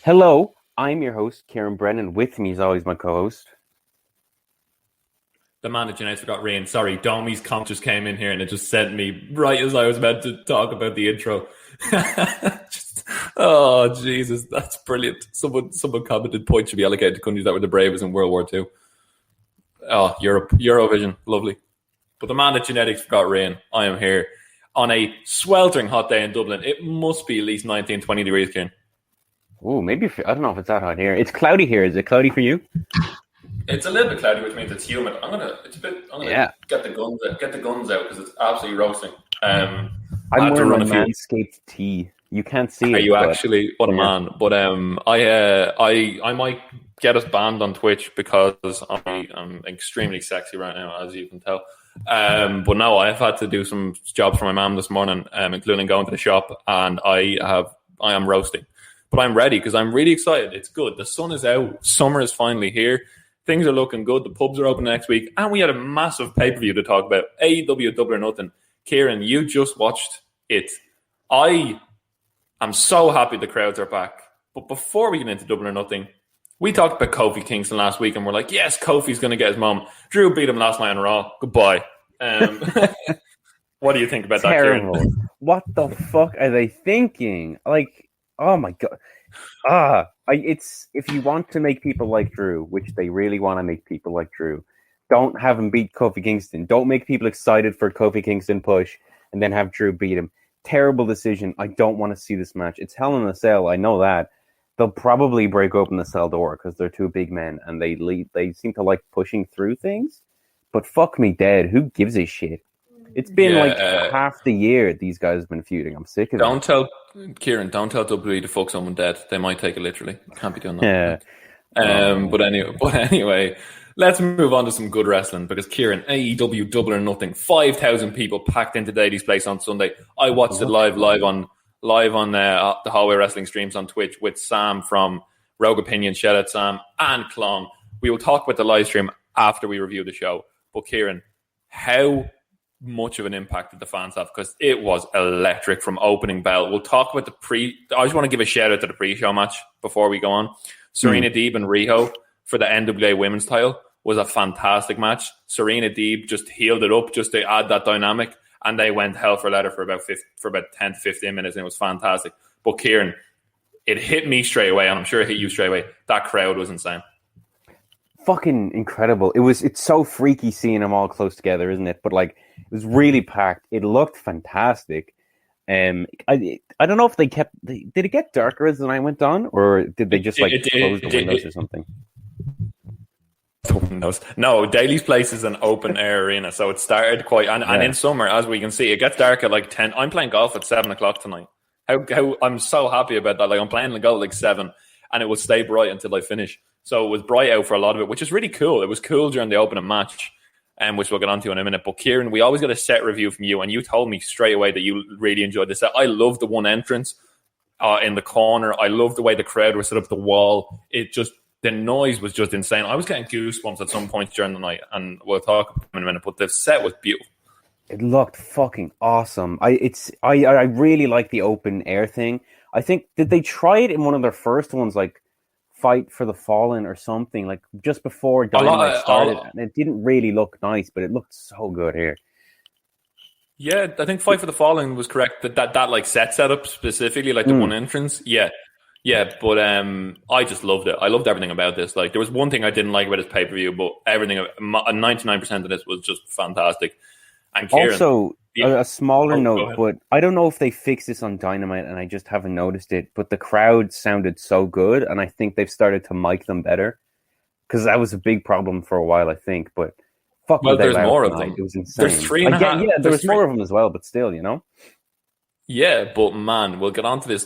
Hello, I'm your host, Kieran Brennan. With me is always my co-host. The man that Jeanette forgot Rian. Sorry, Domi's comp just came in here and it just sent me right as I was about to talk about the intro. Oh, Jesus, that's brilliant. Someone commented points should be allocated to countries that were the bravest in World War II. Oh, Europe, Eurovision, lovely. But the man that genetics forgot Rian, I am here on a sweltering hot day in Dublin. It must be at least 19, 20 degrees, Ken. Oh, maybe I don't know if it's that hot here. It's cloudy here. Is it cloudy for you? It's a little bit cloudy, which means it's humid. I'm gonna get the guns out because it's absolutely roasting. I'm wearing a Manscaped tee. You can't see it. Are you actually? What a man! But I might get us banned on Twitch because I am extremely sexy right now, as you can tell. But no, I've had to do some jobs for my mom this morning, including going to the shop, and I am roasting. But I'm ready because I'm really excited. It's good. The sun is out. Summer is finally here. Things are looking good. The pubs are open next week. And we had a massive pay-per-view to talk about. AEW Double or Nothing. Kieran, you just watched it. I am so happy the crowds are back. But before we get into Double or Nothing, we talked about Kofi Kingston last week and we're like, yes, Kofi's going to get his mom. Drew beat him last night on Raw. Goodbye. What do you think about that, Kieran? What the fuck are they thinking? Like, oh my God. It's if you want to make people like Drew, which they really want to make people like Drew, don't have him beat Kofi Kingston. Don't make people excited for Kofi Kingston push and then have Drew beat him. Terrible decision. I don't want to see this match. It's Hell in a Cell. I know that. They'll probably break open the cell door because they're two big men and they seem to like pushing through things. But fuck me dead. Who gives a shit? It's been half the year these guys have been feuding. I'm sick of it. Kieran, don't tell WWE to fuck someone dead. They might take it literally. Can't be doing that. Yeah. But anyway, let's move on to some good wrestling because Kieran, AEW Double or Nothing, 5,000 people packed into Daily's Place on Sunday. I watched it live on the Hallway Wrestling streams on Twitch with Sam from Rogue Opinion. Shout out Sam and Clon. We will talk about the live stream after we review the show. But Kieran, how much of an impact did the fans have? Because it was electric from opening bell. We'll talk about I just want to give a shout out to the pre-show match before we go on. Serena Deeb and Riho for the NWA Women's title was a fantastic match. Serena Deeb just healed it up just to add that dynamic, and they went hell for leather for about 10 to 15 minutes, and it was fantastic. But Kieran, it hit me straight away, and I'm sure it hit you straight away. That crowd was insane. Fucking incredible. It's so freaky seeing them all close together, isn't it? But like, it was really packed. It looked fantastic. I don't know if did it get darker as the night went on, or did they just close the windows or something? No, Daily's Place is an open air arena, so it started and in summer, as we can see, it gets dark at like 10. I'm playing golf at 7 o'clock tonight. How I'm so happy about that. Like, I'm playing the golf at like 7, and it will stay bright until I finish. So it was bright out for a lot of it, which is really cool. It was cool during the opening match, which we'll get onto in a minute. But Kieran, we always get a set review from you, and you told me straight away that you really enjoyed the set. I love the one entrance in the corner. I love the way the crowd was set up the wall. The noise was just insane. I was getting goosebumps at some points during the night, and we'll talk about it in a minute. But the set was beautiful. It looked fucking awesome. I really like the open air thing. I think, did they try it in one of their first ones, like Fight for the Fallen or something, like just before Dynamite started, and it didn't really look nice, but it looked so good here. Yeah, I think Fight for the Fallen was correct. That like setup specifically, like the one entrance. Yeah, but I just loved it. I loved everything about this. Like, there was one thing I didn't like about this pay-per-view, but everything, 99% of this was just fantastic. And Kieran, also, a smaller note, but I don't know if they fixed this on Dynamite and I just haven't noticed it, but the crowd sounded so good, and I think they've started to mic them better, because that was a big problem for a while, I think. But there's more of them. It was insane. There's 3.5. There was more of them as well, but still, you know? Yeah, but man, we'll get on to this.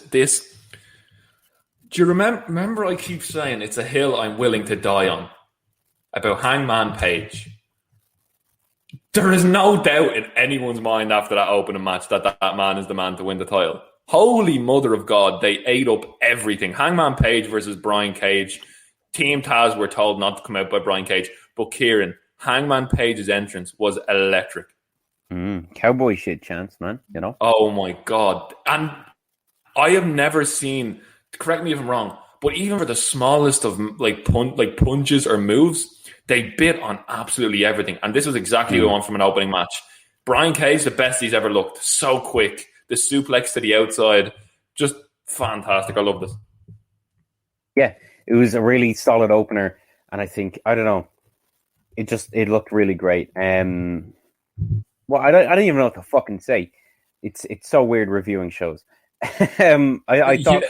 Do you remember I keep saying it's a hill I'm willing to die on about Hangman Page? There is no doubt in anyone's mind after that opening match that man is the man to win the title. Holy mother of God, they ate up everything. Hangman Page versus Brian Cage. Team Taz were told not to come out by Brian Cage. But Kieran, Hangman Page's entrance was electric. Cowboy shit chance, man, you know? Oh my God. And I have never seen, correct me if I'm wrong, But even for the smallest of punches or moves, they bit on absolutely everything. And this was exactly what I want from an opening match. Brian Cage, the best he's ever looked. So quick. The suplex to the outside, just fantastic. I love this. Yeah, it was a really solid opener. And I think, I don't know, it looked really great. Well, I don't even know what to fucking say. It's so weird reviewing shows. I thought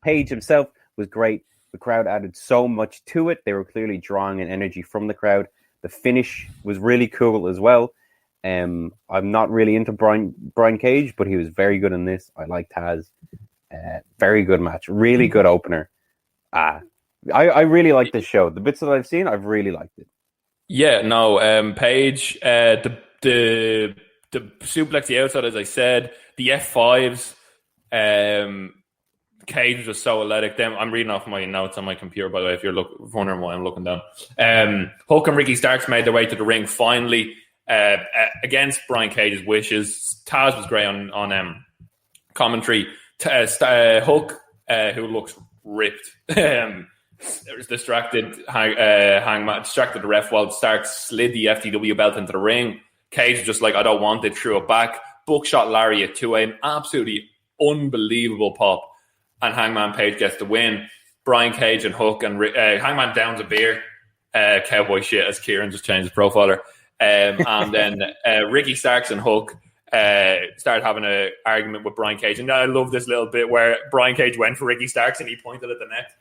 Page himself was great. The crowd added so much to it. They were clearly drawing an energy from the crowd. The finish was really cool as well. I'm not really into Brian Cage, but he was very good in this. I like Taz. Very good match. Really good opener. I really like this show. The bits that I've seen, I've really liked it. Yeah, no, Page, the suplex the outside, as I said, the F5s, Cage was just so athletic. I'm reading off my notes on my computer, by the way, if you're wondering why I'm looking down. Hook and Ricky Starks made their way to the ring finally, against Brian Cage's wishes. Taz was great on commentary. Hook, who looks ripped, was distracted. Hangman distracted the ref while Starks slid the FTW belt into the ring. Cage was just like, I don't want it, threw it back. Buckshot lariat to an absolutely unbelievable pop. And Hangman Page gets the win. Brian Cage and Hook and Hangman downs a beer. Cowboy shit, as Kieran just changed his profiler. And then Ricky Starks and Hook started having an argument with Brian Cage. And I love this little bit where Brian Cage went for Ricky Starks and he pointed at the neck.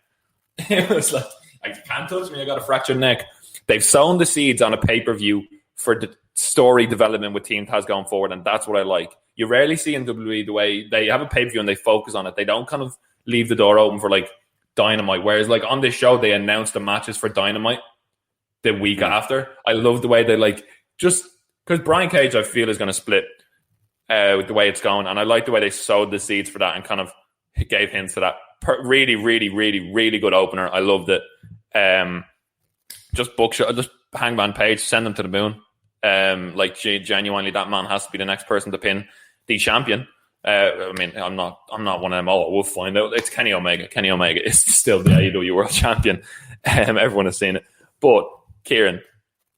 It was like, you can't touch me, I got a fractured neck. They've sown the seeds on a pay-per-view for the story development with Team Taz going forward, and that's what I like. You rarely see in WWE the way they have a pay-per-view and they focus on it. They don't kind of leave the door open for like Dynamite, whereas like on this show they announced the matches for Dynamite the week after. I love the way they like, just because Brian Cage I feel is going to split with the way it's going, and I like the way they sowed the seeds for that and kind of gave hints to that. Really, really, really, really good opener. I loved it. Just Hangman Page, send him to the moon. Like genuinely, that man has to be the next person to pin the champion. I mean, I'm not one of them. Oh, we'll find out. It's Kenny Omega. Kenny Omega is still the AEW World Champion. Everyone has seen it. But Kieran,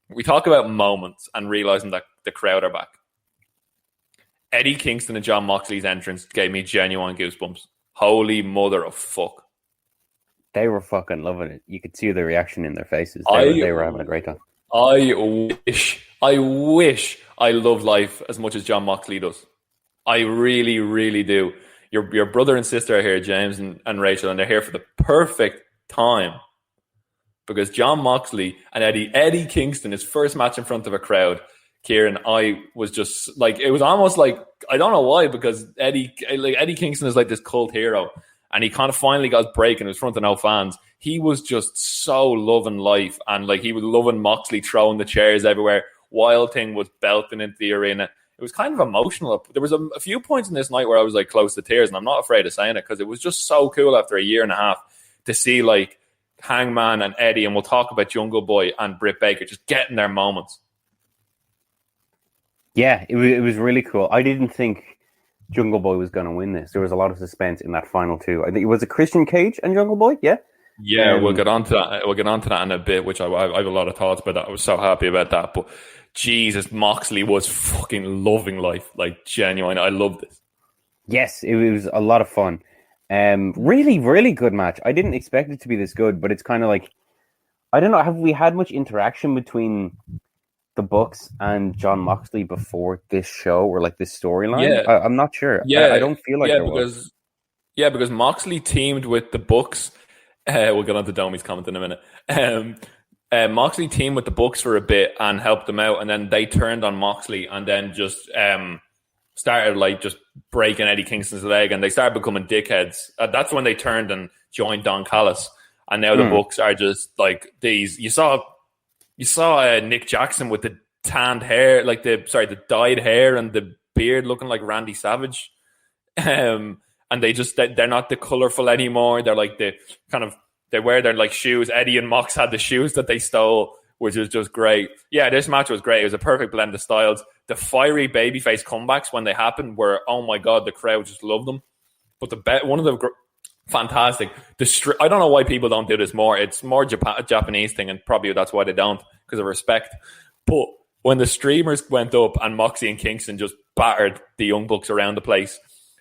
we talk about moments and realizing that the crowd are back. Eddie Kingston and Jon Moxley's entrance gave me genuine goosebumps. Holy mother of fuck. They were fucking loving it. You could see the reaction in their faces. They were having a great time. I wish I loved life as much as Jon Moxley does. I really, really do. Your brother and sister are here, James and Rachel, and they're here for the perfect time. Because Jon Moxley and Eddie Kingston, his first match in front of a crowd, Kieran, I was just like, it was almost like, I don't know why, because Eddie Kingston is like this cult hero, and he kind of finally got his break and was in front of no fans. He was just so loving life, and like he was loving Moxley throwing the chairs everywhere. Wild Thing was belting into the arena. It was kind of emotional. There was a few points in this night where I was like close to tears, and I'm not afraid of saying it because it was just so cool after a year and a half to see like Hangman and Eddie, and we'll talk about Jungle Boy and Britt Baker just getting their moments. Yeah, it was really cool. I didn't think Jungle Boy was going to win this. There was a lot of suspense in that final two. I think it was a Christian Cage and Jungle Boy, yeah? Yeah, we'll get on to that. We'll get on to that in a bit, which I have a lot of thoughts about that. I was so happy about that. But Jesus, Moxley was fucking loving life. Like, genuine. I loved this. Yes, it was a lot of fun. Really, really good match. I didn't expect it to be this good, but it's kind of like, I don't know, have we had much interaction between the Bucks and Jon Moxley before this show or like this storyline? Yeah. I'm not sure. Yeah, I don't feel like there was. Yeah, because Moxley teamed with the Bucks. We'll get on to Domi's comment in a minute. Moxley teamed with the Bucks for a bit and helped them out, and then they turned on Moxley and then just started like just breaking Eddie Kingston's leg, and they started becoming dickheads. That's when they turned and joined Don Callis, and now the Bucks are just like these. You saw Nick Jackson with the tanned hair, like the dyed hair and the beard, looking like Randy Savage. And they're not the colorful anymore. They're like they wear their like shoes. Eddie and Mox had the shoes that they stole, which was just great. Yeah, this match was great. It was a perfect blend of styles. The fiery babyface comebacks when they happened were, oh my God, the crowd just loved them. But one of the fantastic. I don't know why people don't do this more. It's more a Japanese thing, and probably that's why they don't, because of respect. But when the streamers went up and Moxie and Kingston just battered the Young Bucks around the place,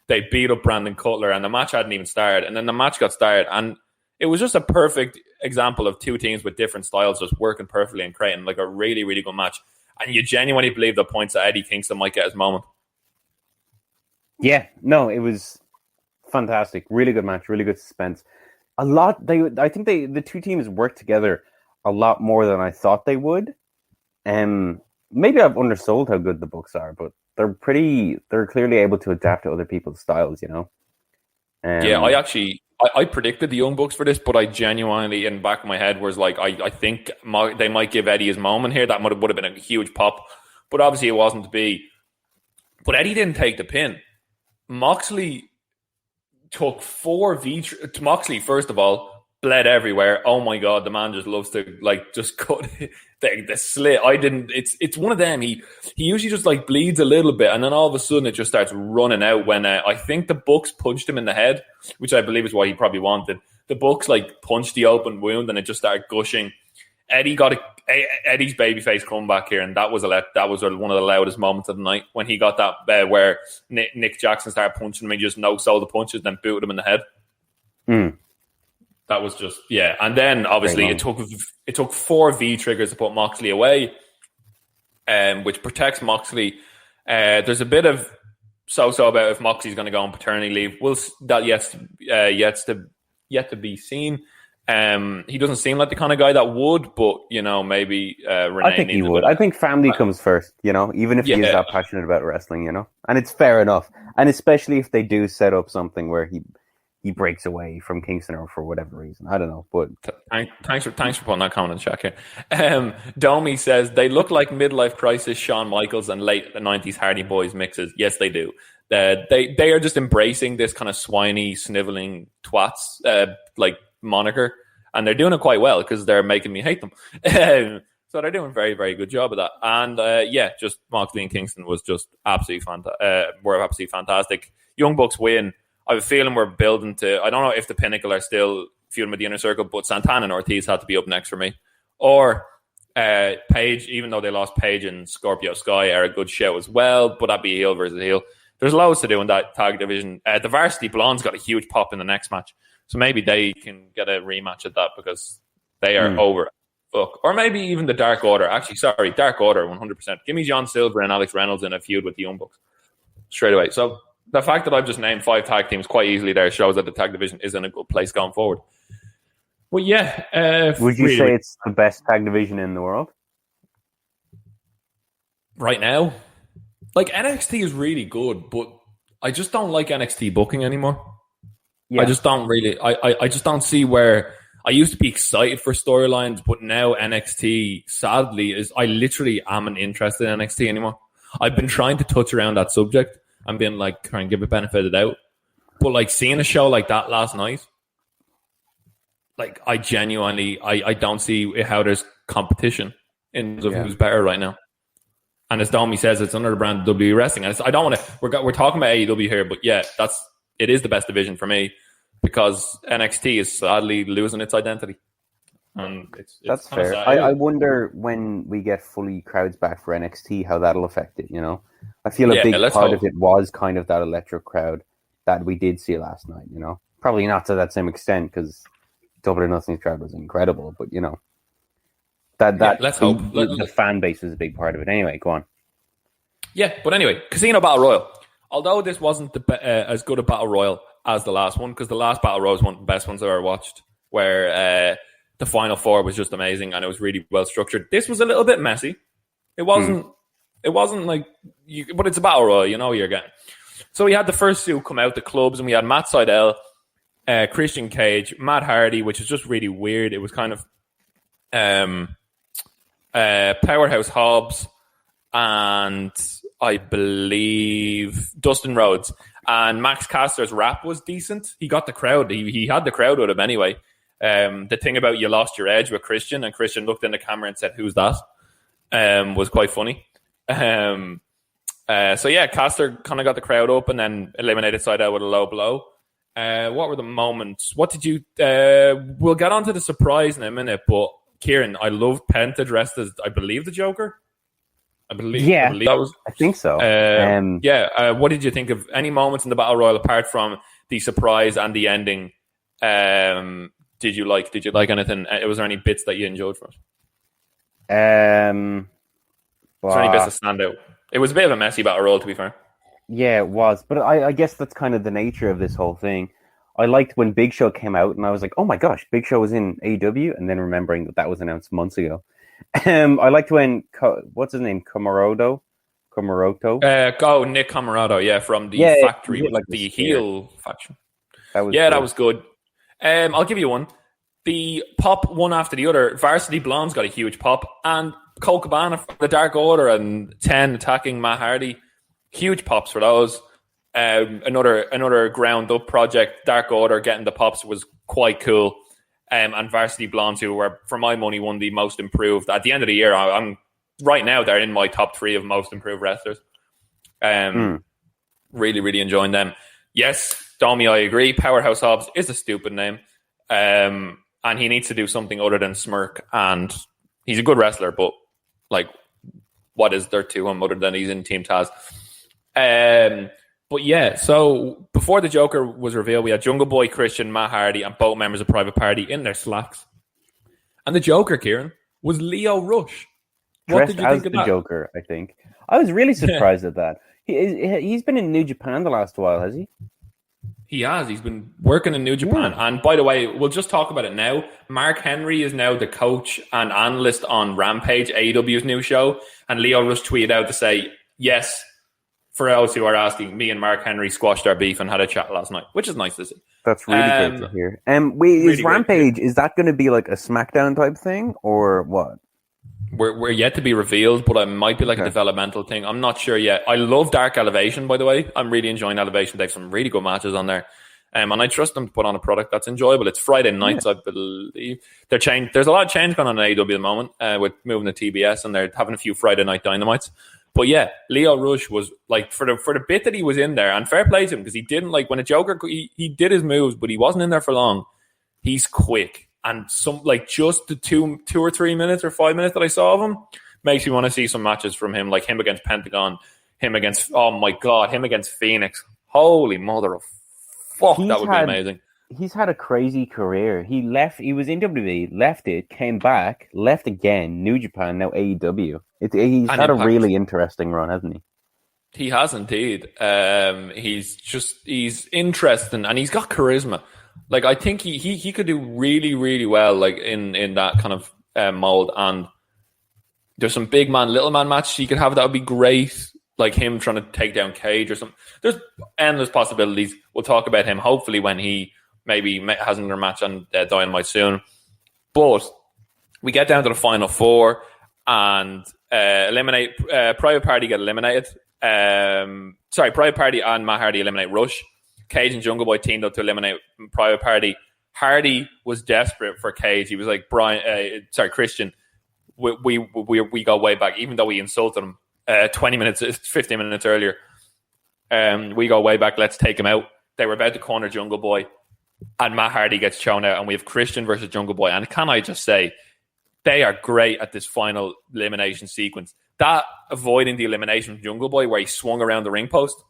they beat up Brandon Cutler, and the match hadn't even started. And then the match got started, and it was just a perfect example of two teams with different styles just working perfectly and creating like a really, really good match. And you genuinely believe the points that Eddie Kingston might get his moment. Yeah, no, it was fantastic. Really good match, really good suspense. I think the two teams worked together a lot more than I thought they would. Maybe I've undersold how good the Bucks are, but they're clearly able to adapt to other people's styles, you know? Yeah, I predicted the Young Bucks for this, but I genuinely, in the back of my head, was like, I think they might give Eddie his moment here. That would have been a huge pop, but obviously it wasn't to be. But Eddie didn't take the pin. Moxley took 4 Moxley, first of all, bled everywhere. Oh my God, the man just loves to like just cut the slit. It's one of them. He usually just like bleeds a little bit, and then all of a sudden it just starts running out. When I think the Bucks punched him in the head, which I believe is what he probably wanted. The Bucks like punched the open wound, and it just started gushing. Eddie got Eddie's babyface comeback here, and that was one of the loudest moments of the night when he got that where Nick Jackson started punching him, and he just no-sold the punches, then booted him in the head. That was just, yeah. And then obviously it took 4 V triggers to put Moxley away, which protects Moxley. There's a bit of so-so about if Moxley's going to go on paternity leave. Yet to be seen. He doesn't seem like the kind of guy that would, but you know, maybe Renee. I think he would. I think family comes first, you know, even if he is that passionate about wrestling, you know, and it's fair enough. And especially if they do set up something where he breaks away from Kingston or for whatever reason. I don't know, but thanks for putting that comment in the chat here. Domi says they look like midlife crisis Shawn Michaels and late 90s Hardy Boys mixes. Yes, they do. They are just embracing this kind of swiney, sniveling twats like moniker, and they're doing it quite well because they're making me hate them. So they're doing a very, very good job of that. And just Moxley and Kingston was just absolutely fantastic. Young Bucks win. I have a feeling we're building to, I don't know if the Pinnacle are still feuding with the Inner Circle, but Santana and Ortiz had to be up next for me. Or Paige, even though they lost Paige and Scorpio Sky, are a good show as well, but that'd be heel versus heel. There's loads to do in that tag division. The Varsity Blondes got a huge pop in the next match, so maybe they can get a rematch at that because they are over. Fuck. Or maybe even the Dark Order. Actually, sorry, Dark Order, 100%. Give me John Silver and Alex Reynolds in a feud with the Young Bucks straight away. So the fact that I've just named 5 tag teams quite easily there shows that the tag division is in a good place going forward. Well, yeah. Would you say it's the best tag division in the world? Right now? Like, NXT is really good, but I just don't like NXT booking anymore. Yeah. I just don't really... I just don't see where... I used to be excited for storylines, but now NXT, sadly, I literally am interested in NXT anymore. I've been trying to touch around that subject and being like, trying to give it benefit of the doubt. But like seeing a show like that last night, like I genuinely, I don't see how there's competition in terms of who's better right now. And as Domi says, it's under the brand of WWE Wrestling. And I don't want to, we're talking about AEW here, but yeah, it is the best division for me because NXT is sadly losing its identity. And that's fair. I wonder when we get fully crowds back for NXT, how that'll affect it, you know? I feel a big part of it was kind of that electric crowd that we did see last night, you know? Probably not to that same extent because Double or Nothing's crowd was incredible, but you know, let's hope the fan base is a big part of it. Anyway, go on. Yeah, but anyway, Casino Battle Royal. Although this wasn't as good a Battle Royal as the last one, because the last Battle Royal was one of the best ones I've ever watched, where the Final Four was just amazing and it was really well structured. This was a little bit messy. It wasn't like, but it's a Battle Royal, you know you're getting. So we had the first two come out, the clubs, and we had Matt Sydal, Christian Cage, Matt Hardy, which is just really weird. It was kind of Powerhouse Hobbs and I believe Dustin Rhodes. And Max Caster's rap was decent. He got the crowd. He had the crowd with him anyway. The thing about you lost your edge with Christian, and Christian looked in the camera and said, "Who's that?" Was quite funny. So yeah, Caster kind of got the crowd up and then eliminated Sydal with a low blow. What were the moments? What did you... we'll get on to the surprise in a minute, but Kieran, I loved Penta dressed as, I believe, the Joker. I believe that was... I think so. What did you think of any moments in the Battle Royal apart from the surprise and the ending? Did you like anything? Was there any bits that you enjoyed from it? Was there any bits that stand out? It was a bit of a messy Battle Royal, to be fair. Yeah, it was. But I guess that's kind of the nature of this whole thing. I liked when Big Show came out, and I was like, oh my gosh, Big Show was in AEW, and then remembering that was announced months ago. I liked when, what's his name, Komoroto? Nick Comoroto, from the factory, like the heel faction. That was good. I'll give you one. The pop one after the other. Varsity Blonde's got a huge pop, and Cole Cabana, the Dark Order, and 10 attacking Matt Hardy. Huge pops for those. Another ground up project. Dark Order getting the pops was quite cool. And Varsity Blondes, who were, for my money, one of the most improved. At the end of the year, I'm right now, they're in my top 3 of most improved wrestlers. Really, really enjoying them. Yes, Domi, I agree. Powerhouse Hobbs is a stupid name. And he needs to do something other than smirk. And he's a good wrestler, but like, what is there to him other than he's in Team Taz? But yeah, so before the Joker was revealed, we had Jungle Boy, Christian, Matt Hardy, and both members of Private Party in their slacks. And the Joker, Kieran, was Leo Rush. What did you think of that? Joker, I think. I was really surprised at that. He's been in New Japan the last while, has he? He has. He's been working in New Japan. Yeah. And by the way, we'll just talk about it now. Mark Henry is now the coach and analyst on Rampage, AEW's new show. And Leo Rush tweeted out to say, yes, for those who are asking, me and Mark Henry squashed our beef and had a chat last night, which is nice to see. That's really great to hear. Is Rampage, is that going to be like a SmackDown type thing or what? We're yet to be revealed, but it might be like a developmental thing. I'm not sure yet. I love Dark Elevation, by the way. I'm really enjoying Elevation. They have some really good matches on there. And I trust them to put on a product that's enjoyable. It's Friday nights, I believe. There's a lot of change going on in AEW at the moment with moving to TBS, and they're having a few Friday night dynamites. But yeah, Leo Rush was like, for the bit that he was in there, and fair play to him, because he didn't like, when a Joker, he did his moves, but he wasn't in there for long. He's quick. And some, like, just the 2 or 3 minutes or 5 minutes that I saw of him makes me want to see some matches from him, like him against Pentagon, him against Phoenix. Holy mother of fuck, that would be amazing. He's had a crazy career. He was in WWE, left it, came back, left again, New Japan, now AEW. He's had a really interesting run, hasn't he? He has indeed. He's interesting, and he's got charisma. Like, I think he could do really, really well, like in that kind of mold. And there's some big man, little man matches he could have that would be great. Like him trying to take down Cage or something. There's endless possibilities. We'll talk about him hopefully when he maybe has another match on Dynamite soon. But we get down to the final 4 and eliminate Private Party get eliminated. Private Party and Matt Hardy eliminate Rush. Cage and Jungle Boy teamed up to eliminate Private Party. Hardy was desperate for Cage. He was like, Christian, we go way back, even though we insulted him 15 minutes earlier. We go way back. Let's take him out. They were about to corner Jungle Boy, and Matt Hardy gets shown out, and we have Christian versus Jungle Boy. And can I just say, they are great at this final elimination sequence. That avoiding the elimination from Jungle Boy, where he swung around the ring post.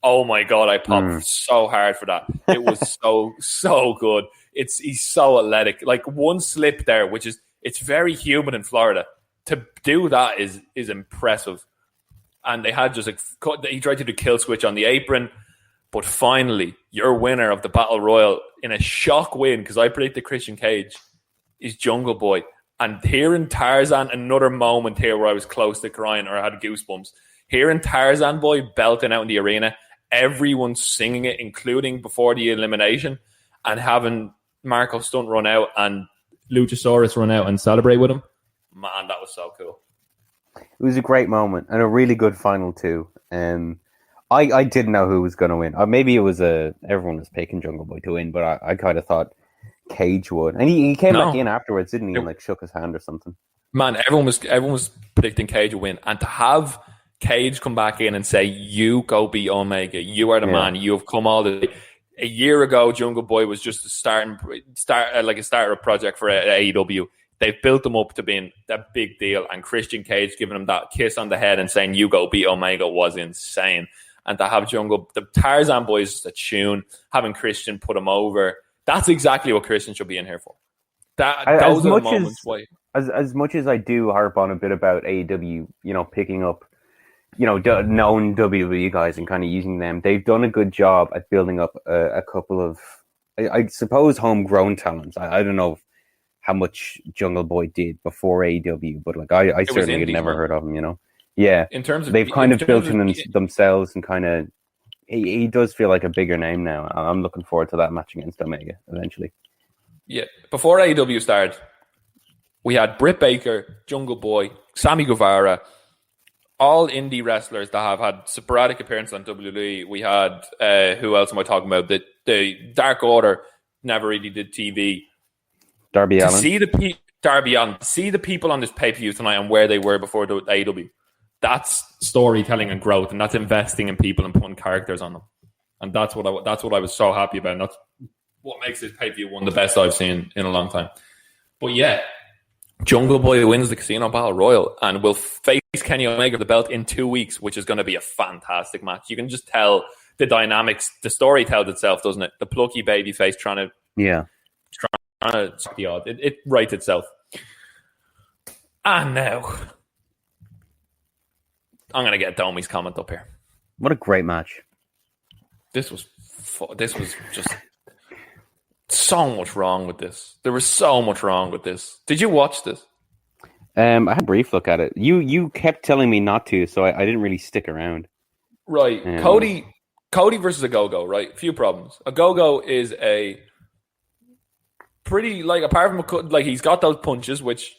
Oh my God, I popped so hard for that. It was so good. He's so athletic. Like one slip there, which is, it's very humid in Florida. To do that is impressive. And they had just he tried to do kill switch on the apron, but finally, your winner of the Battle Royal in a shock win, because I predicted Christian Cage, is Jungle Boy. And hearing Tarzan, another moment here where I was close to crying or I had goosebumps. Hearing Tarzan Boy belting out in the arena, everyone singing it, including before the elimination, and having Marco Stunt run out and Luchasaurus run out and celebrate with him. Man, that was so cool. It was a great moment and a really good final too. I didn't know who was going to win. Or maybe it was everyone was picking Jungle Boy to win, but I kind of thought Cage would. And he came back in afterwards, didn't he? And like shook his hand or something. Man, everyone was predicting Cage would win, and to have Cage come back in and say, "You go beat Omega. You are the man. You have come all the way." A year ago, Jungle Boy was just a starter project for AEW. They've built him up to being a big deal, and Christian Cage giving him that kiss on the head and saying, "You go beat Omega" was insane. And to have the Tarzan boys a tune, having Christian put him over, that's exactly what Christian should be in here for. Those are the moments why. As much as I do harp on a bit about AEW, picking up, known WWE guys and kind of using them, they've done a good job at building up a couple of, I suppose, homegrown talents. I don't know how much Jungle Boy did before AEW, but like I certainly had never heard of him. Yeah, in terms of they've kind of built in themselves and kind of he does feel like a bigger name now. I'm looking forward to that match against Omega eventually. Yeah, before AEW started, we had Britt Baker, Jungle Boy, Sammy Guevara, all indie wrestlers that have had sporadic appearances on WWE. We had who else am I talking about? The Dark Order never really did TV. Darby Allin. See the people on this pay-per-view tonight and where they were before the AEW. That's storytelling and growth, and that's investing in people and putting characters on them. And that's what I was so happy about. And that's what makes this pay-per-view one of the best I've seen in a long time. But yeah, Jungle Boy wins the Casino Battle Royal and will face Kenny Omega for the belt in 2 weeks, which is going to be a fantastic match. You can just tell the dynamics. The story tells itself, doesn't it? The plucky baby face trying to suck the odd. It writes itself. And now I'm going to get Domi's comment up here. What a great match. This was just so much wrong with this. There was so much wrong with this. Did you watch this? I had a brief look at it. You kept telling me not to, so I didn't really stick around. Right. Cody versus a Go-Go, right? Few problems. A Go-Go is a pretty, apart from, he's got those punches, which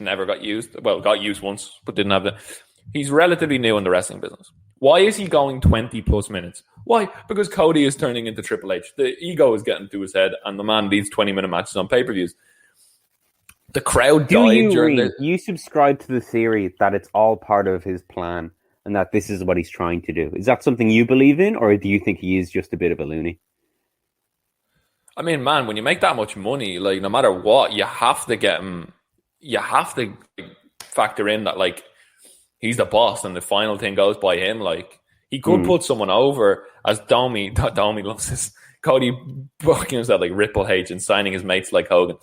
never got used. Well, got used once, but didn't have He's relatively new in the wrestling business. Why is he going 20 plus minutes? Why? Because Cody is turning into Triple H. The ego is getting to his head, and the man leads 20-minute matches on pay-per-views. The crowd died during the... You subscribe to the theory that it's all part of his plan and that this is what he's trying to do. Is that something you believe in, or do you think he is just a bit of a loony? I mean, man, when you make that much money, no matter what, you have to get him... You have to factor in that, he's the boss and the final thing goes by him. He could put someone over as Domi loves this. Cody booking himself like Ripple H and signing his mates like Hogan.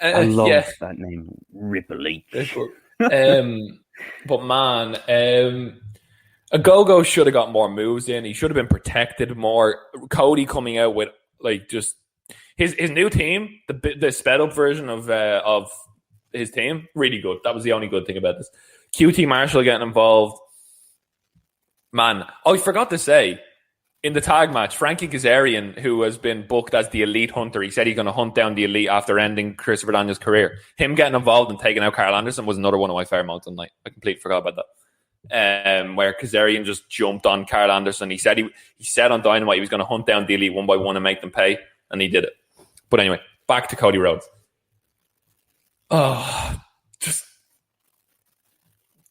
I love that name, Ripple H. But man, a Go-Go should have got more moves in. He should have been protected more. Cody coming out with just his new team, the sped up version of his team, really good. That was the only good thing about this. QT Marshall getting involved. Man, I forgot to say, in the tag match, Frankie Kazarian, who has been booked as the elite hunter, he said he's going to hunt down the elite after ending Christopher Daniels' career. Him getting involved and taking out Carl Anderson was another one of my favorite moments of the night. I completely forgot about that. Where Kazarian just jumped on Carl Anderson. He said on Dynamite he was going to hunt down the elite one by one and make them pay, and he did it. But anyway, back to Cody Rhodes. Oh,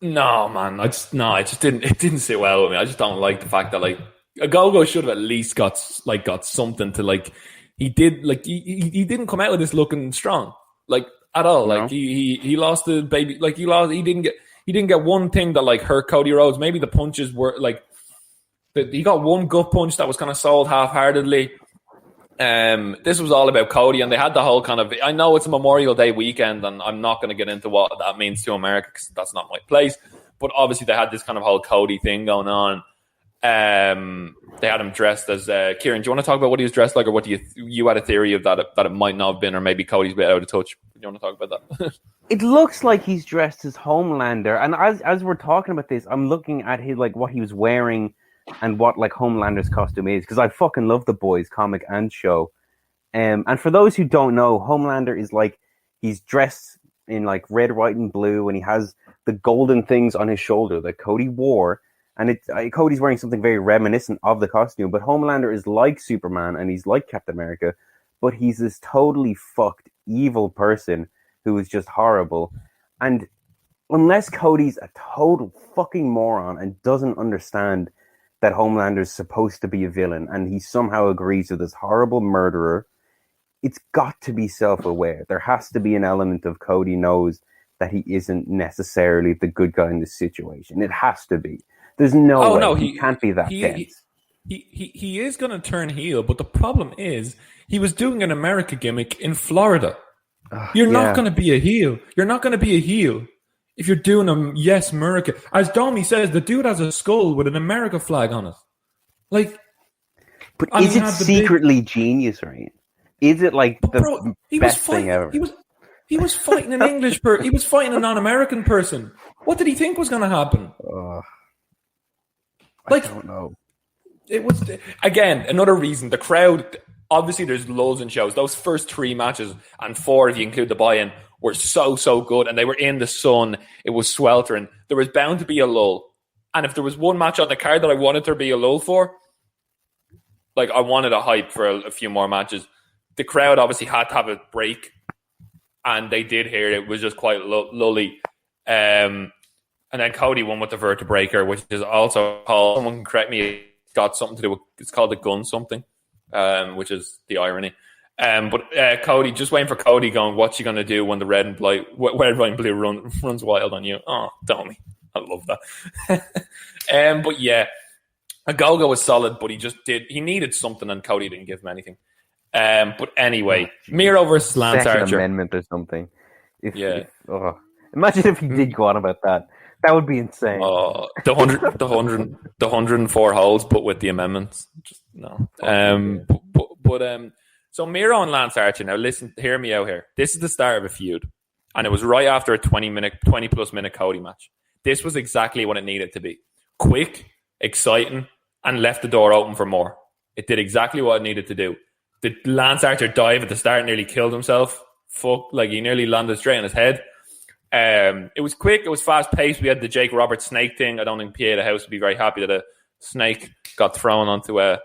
no, man. It didn't sit well with me. I just don't like the fact that a Go-Go should have at least got something to he didn't come out with this looking strong at all. No. He lost the baby. He didn't get one thing that hurt Cody Rhodes. Maybe the punches were he got one gut punch that was kind of sold half-heartedly. This was all about Cody, and they had the whole kind of... I know it's a Memorial Day weekend, and I'm not going to get into what that means to America because that's not my place. But obviously, they had this kind of whole Cody thing going on. They had him dressed as... Kieran, do you want to talk about what he was dressed like, or what do you had a theory of that it might not have been, or maybe Cody's a bit out of touch? Do you want to talk about that? It looks like he's dressed as Homelander, and as we're talking about this, I'm looking at his what he was wearing and what Homelander's costume is, because I fucking love the Boys comic and show. And for those who don't know, Homelander is he's dressed in red, white, and blue, and he has the golden things on his shoulder that Cody wore, and Cody's wearing something very reminiscent of the costume. But Homelander is like Superman and he's like Captain America, but he's this totally fucked evil person who is just horrible. And unless Cody's a total fucking moron and doesn't understand that Homelander's supposed to be a villain, and he somehow agrees with this horrible murderer. It's got to be self-aware. There has to be an element of Cody knows that he isn't necessarily the good guy in this situation. It has to be. There's no way. No, he can't be that dense. He is going to turn heel, but the problem is he was doing an America gimmick in Florida. You're not going to be a heel. You're not going to be a heel if you're doing a Yes America. As Domi says, the dude has a skull with an America flag on it. Like, but is it secretly genius, right? Is it like best thing ever? He was fighting an English person. He was fighting a non-American person. What did he think was going to happen? I don't know. It was, again, another reason. The crowd, obviously there's loads in shows. Those first 3 matches, and 4 if you include the buy-in, were so good. And they were in the sun. It was sweltering. There was bound to be a lull. And if there was one match on the card that I wanted there to be a lull for, like I wanted a hype for a few more matches. The crowd obviously had to have a break. And they did here. It was just quite lully. And then Cody won with the vertebreaker, which is also called, someone can correct me, it's got something to do with, it's called the gun something, which is the irony. But Cody, just waiting for Cody going, what's he going to do when the red and blue runs wild on you? Oh, Domi. I love that. But yeah, Ogogo was solid, but he needed something and Cody didn't give him anything. But anyway, Miro versus Lance Second Archer. Amendment or something. Imagine if he did go on about that. That would be insane. The 104 holes, but with the amendments. Just, no. So Miro and Lance Archer. Now listen, hear me out here. This is the start of a feud, and it was right after a 20+ minute Cody match. This was exactly what it needed to be: quick, exciting, and left the door open for more. It did exactly what it needed to do. The Lance Archer dive at the start nearly killed himself. He nearly landed straight on his head. It was quick. It was fast paced. We had the Jake Roberts snake thing. I don't think PA the house would be very happy that a snake got thrown onto a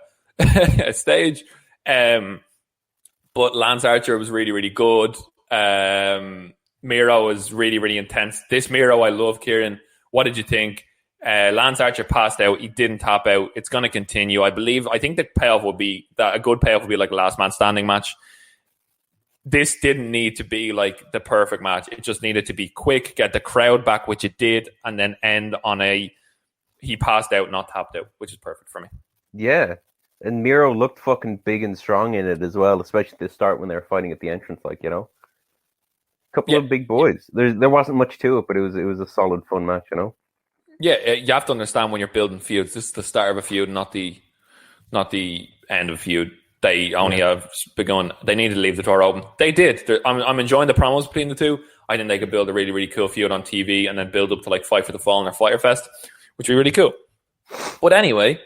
stage. But Lance Archer was really, really good. Miro was really, really intense. This Miro I love, Kieran. What did you think? Lance Archer passed out. He didn't tap out. It's going to continue. I think the payoff will be that a good payoff will be like a last man standing match. This didn't need to be like the perfect match. It just needed to be quick, get the crowd back, which it did, and then end on he passed out, not tapped out, which is perfect for me. Yeah. And Miro looked fucking big and strong in it as well, especially at the start when they were fighting at the entrance, couple of big boys. There wasn't much to it, but it was a solid, fun match, Yeah, you have to understand when you're building feuds, this is the start of a feud, not the end of a feud. They only have begun. They needed to leave the door open. They did. I'm enjoying the promos between the two. I think they could build a really, really cool feud on TV and then build up to like Fight for the Fallen or Fyter Fest, which would be really cool. But anyway,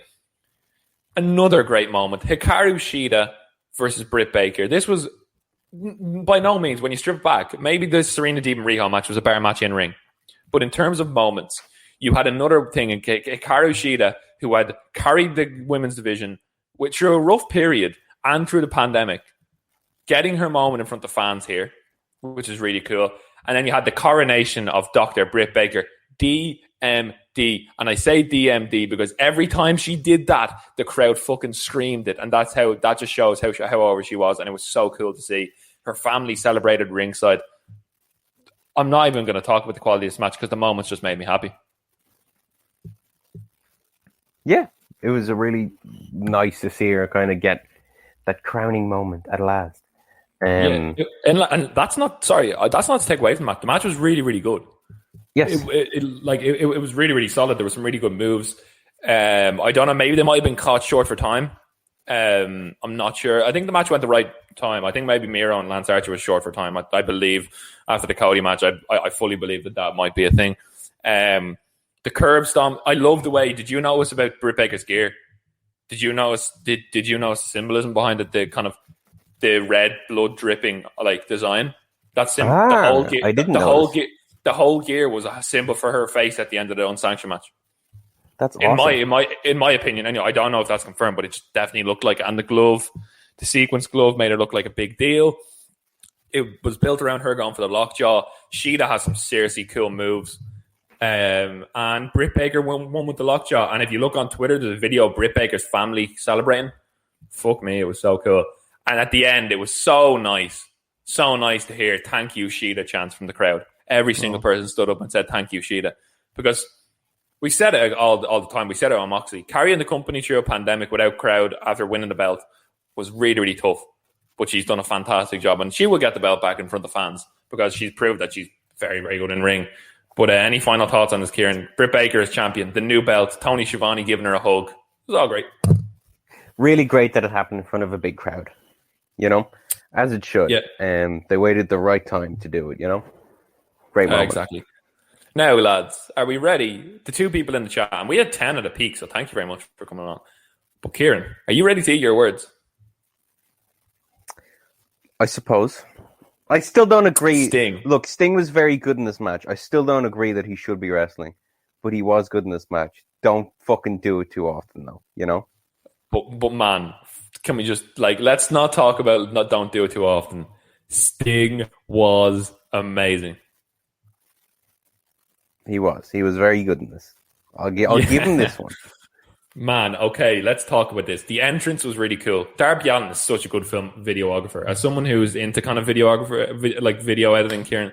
another great moment. Hikaru Shida versus Britt Baker. This was by no means, when you strip back, maybe the Serena Deeb and Riho match was a better match in ring. But in terms of moments, you had another thing in Hikaru Shida, who had carried the women's division through a rough period and through the pandemic, getting her moment in front of fans here, which is really cool. And then you had the coronation of Dr. Britt Baker, DMD. And I say DMD because every time she did that, the crowd fucking screamed it. And that just shows how over she was. And it was so cool to see. Her family celebrated ringside. I'm not even going to talk about the quality of this match because the moments just made me happy. Yeah, it was a really nice to see her kind of get that crowning moment at last. And that's not to take away from the match. The match was really, really good. Yes, it was really, really solid. There were some really good moves. I don't know. Maybe they might have been caught short for time. I'm not sure. I think the match went the right time. I think maybe Miro and Lance Archer was short for time. I believe after the Cody match, I fully believe that might be a thing. The curb stomp. I love the way. Did you notice about Britt Baker's gear? Did you notice? Did you notice the symbolism behind it? The kind of the red blood dripping like design. That's the whole gear. I didn't. The whole gear was a symbol for her face at the end of the unsanctioned match. That's awesome. In my opinion. Anyway, I don't know if that's confirmed, but it just definitely looked like it. And the glove, the sequence glove, made it look like a big deal. It was built around her going for the lockjaw. Shida has some seriously cool moves. And Britt Baker won with the lockjaw. And if you look on Twitter, there's a video of Britt Baker's family celebrating. Fuck me, it was so cool. And at the end, it was so nice to hear "Thank you, Sheeta" chants from the crowd. Every single person stood up and said "Thank you, Sheeta," because we said it all the time. We said it on Moxley. Carrying the company through a pandemic without crowd after winning the belt was really, really tough. But she's done a fantastic job, and she will get the belt back in front of fans because she's proved that she's very, very good in ring. But any final thoughts on this, Kieran? Britt Baker is champion, the new belt, Tony Schiavone giving her a hug. It was all great. Really great that it happened in front of a big crowd, as it should. Yeah. They waited the right time to do it, Great moment. Exactly. Now, lads, are we ready? The two people in the chat, and we had 10 at a peak, so thank you very much for coming on. But Kieran, are you ready to eat your words? I suppose. I still don't agree. Sting. Look, Sting was very good in this match. I still don't agree that he should be wrestling, but he was good in this match. Don't fucking do it too often, though, But man, can we just, let's not talk about don't do it too often. Sting was amazing. He was very good in this. I'll give him this one. Man, okay, let's talk about this. The entrance was really cool. Darby Allin is such a good film videographer. As someone who's into kind of video editing, Kieran,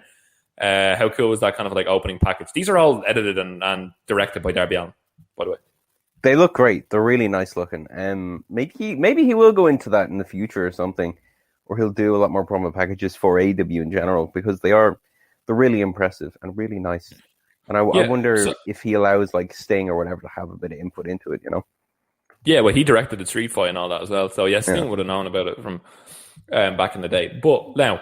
how cool was that kind of opening package? These are all edited and directed by Darby Allin, by the way. They look great. They're really nice looking. Maybe he will go into that in the future or something, or he'll do a lot more promo packages for AEW in general, because they're really impressive and really nice. And I wonder if he allows Sting or whatever to have a bit of input into it, Yeah, well, he directed the street fight and all that as well. So Sting would have known about it from back in the day. But now,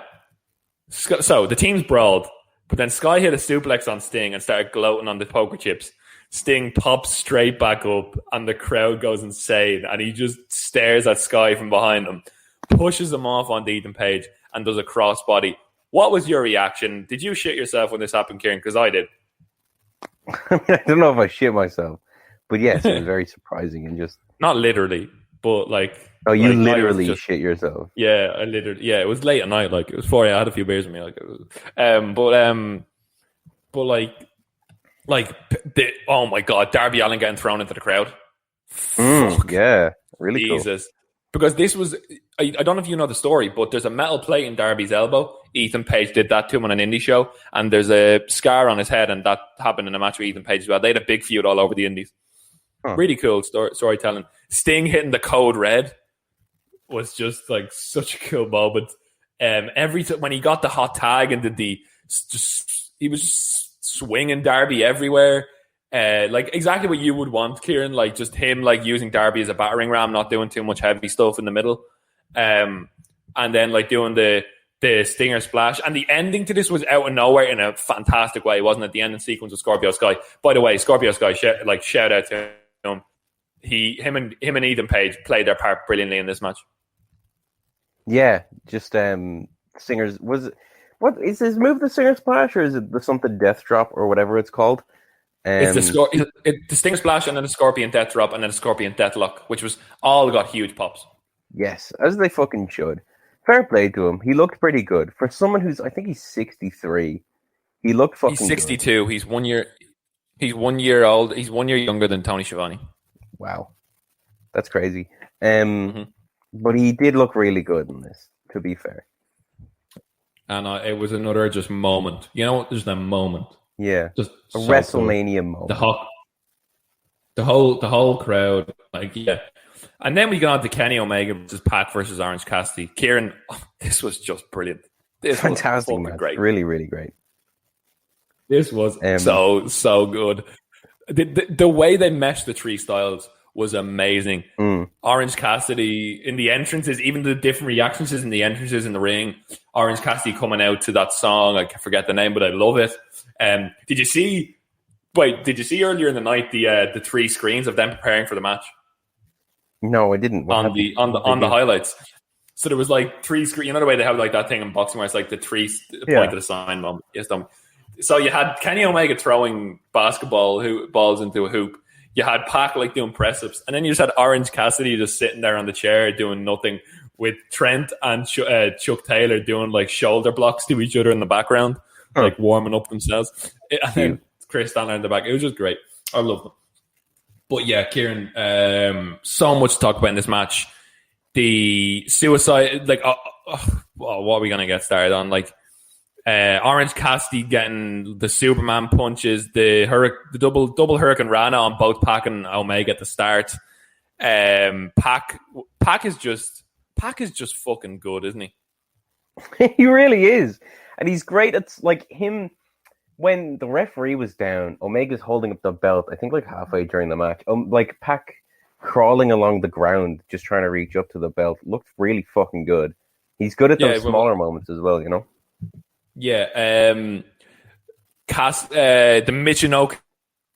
so the teams brawled, but then Sky hit a suplex on Sting and started gloating on the poker chips. Sting pops straight back up and the crowd goes insane, and he just stares at Sky from behind him, pushes him off on Ethan Page and does a crossbody. What was your reaction? Did you shit yourself when this happened, Kieran? Because I did. I don't know if I shit myself, but yes, it was very surprising and just not literally, but oh, you literally shit yourself. Yeah, I literally. Yeah, it was late at night. It was 4 a.m. I had a few beers with me. Oh my god, Darby Allin getting thrown into the crowd. Yeah, really Jesus. Cool. Because this was, I don't know if you know the story, but there's a metal plate in Darby's elbow. Ethan Page did that to him on an indie show, and there's a scar on his head, and that happened in a match with Ethan Page as well. They had a big feud all over the indies. Huh. Really cool storytelling. Sting hitting the code red was just such a cool moment. Every time when he got the hot tag and he was just swinging Darby everywhere. Exactly what you would want, Kieran. Just him using Darby as a battering ram, not doing too much heavy stuff in the middle, and then doing the Stinger splash. And the ending to this was out of nowhere in a fantastic way, wasn't it? The ending sequence with Scorpio Sky. By the way, Scorpio Sky, shout out to him. Him and Ethan Page played their part brilliantly in this match. Yeah, just Stingers what is his move? The Stinger splash, or is it the something death drop or whatever it's called? It's the Stinger Splash and then the Scorpion Death Drop and then the Scorpion Deathlock, which was all got huge pops. Yes, as they fucking should. Fair play to him. He looked pretty good. For someone who's, I think he's 63, he looked fucking He's 62. Good. He's 1 year. He's 1 year old. He's 1 year younger than Tony Schiavone. Wow. That's crazy. But he did look really good in this, to be fair. And it was another just moment. Just a moment. Yeah, just a WrestleMania moment. The whole crowd, And then we got on to Kenny Omega versus Orange Cassidy. Kieran, this was just brilliant. This fantastic was match. Great. Really, really great. This was so good. The way they meshed the three styles was amazing. Orange Cassidy in the entrances, even the different reactions in the entrances in the ring. Orange Cassidy coming out to that song. I forget the name, but I love it. Did you see earlier in the night the three screens of them preparing for the match? No, I didn't. On the highlights. So there was three screens. You know the way they have that thing in boxing where it's the three point of the sign moment. Yes, so you had Kenny Omega throwing basketball balls into a hoop. You had Pac doing press ups, and then you just had Orange Cassidy just sitting there on the chair doing nothing, with Trent and Chuck Taylor doing shoulder blocks to each other in the background, warming up themselves. Chris Stanley in the back. It was just great. I love them. But yeah, Kieran, so much to talk about in this match. The suicide, like, well, what are we going to get started on? Like, Orange Cassidy getting the Superman punches, the double Hurricane Rana on both Pac and Omega at the start. Pac is just fucking good, isn't he? He really is. And he's great at, like, him, when the referee was down, Omega's holding up the belt, I think, like, halfway during the match. Like, Pac crawling along the ground, just trying to reach up to the belt, looked really fucking good. He's good at those smaller moments as well, you know? Yeah. The Michinoku,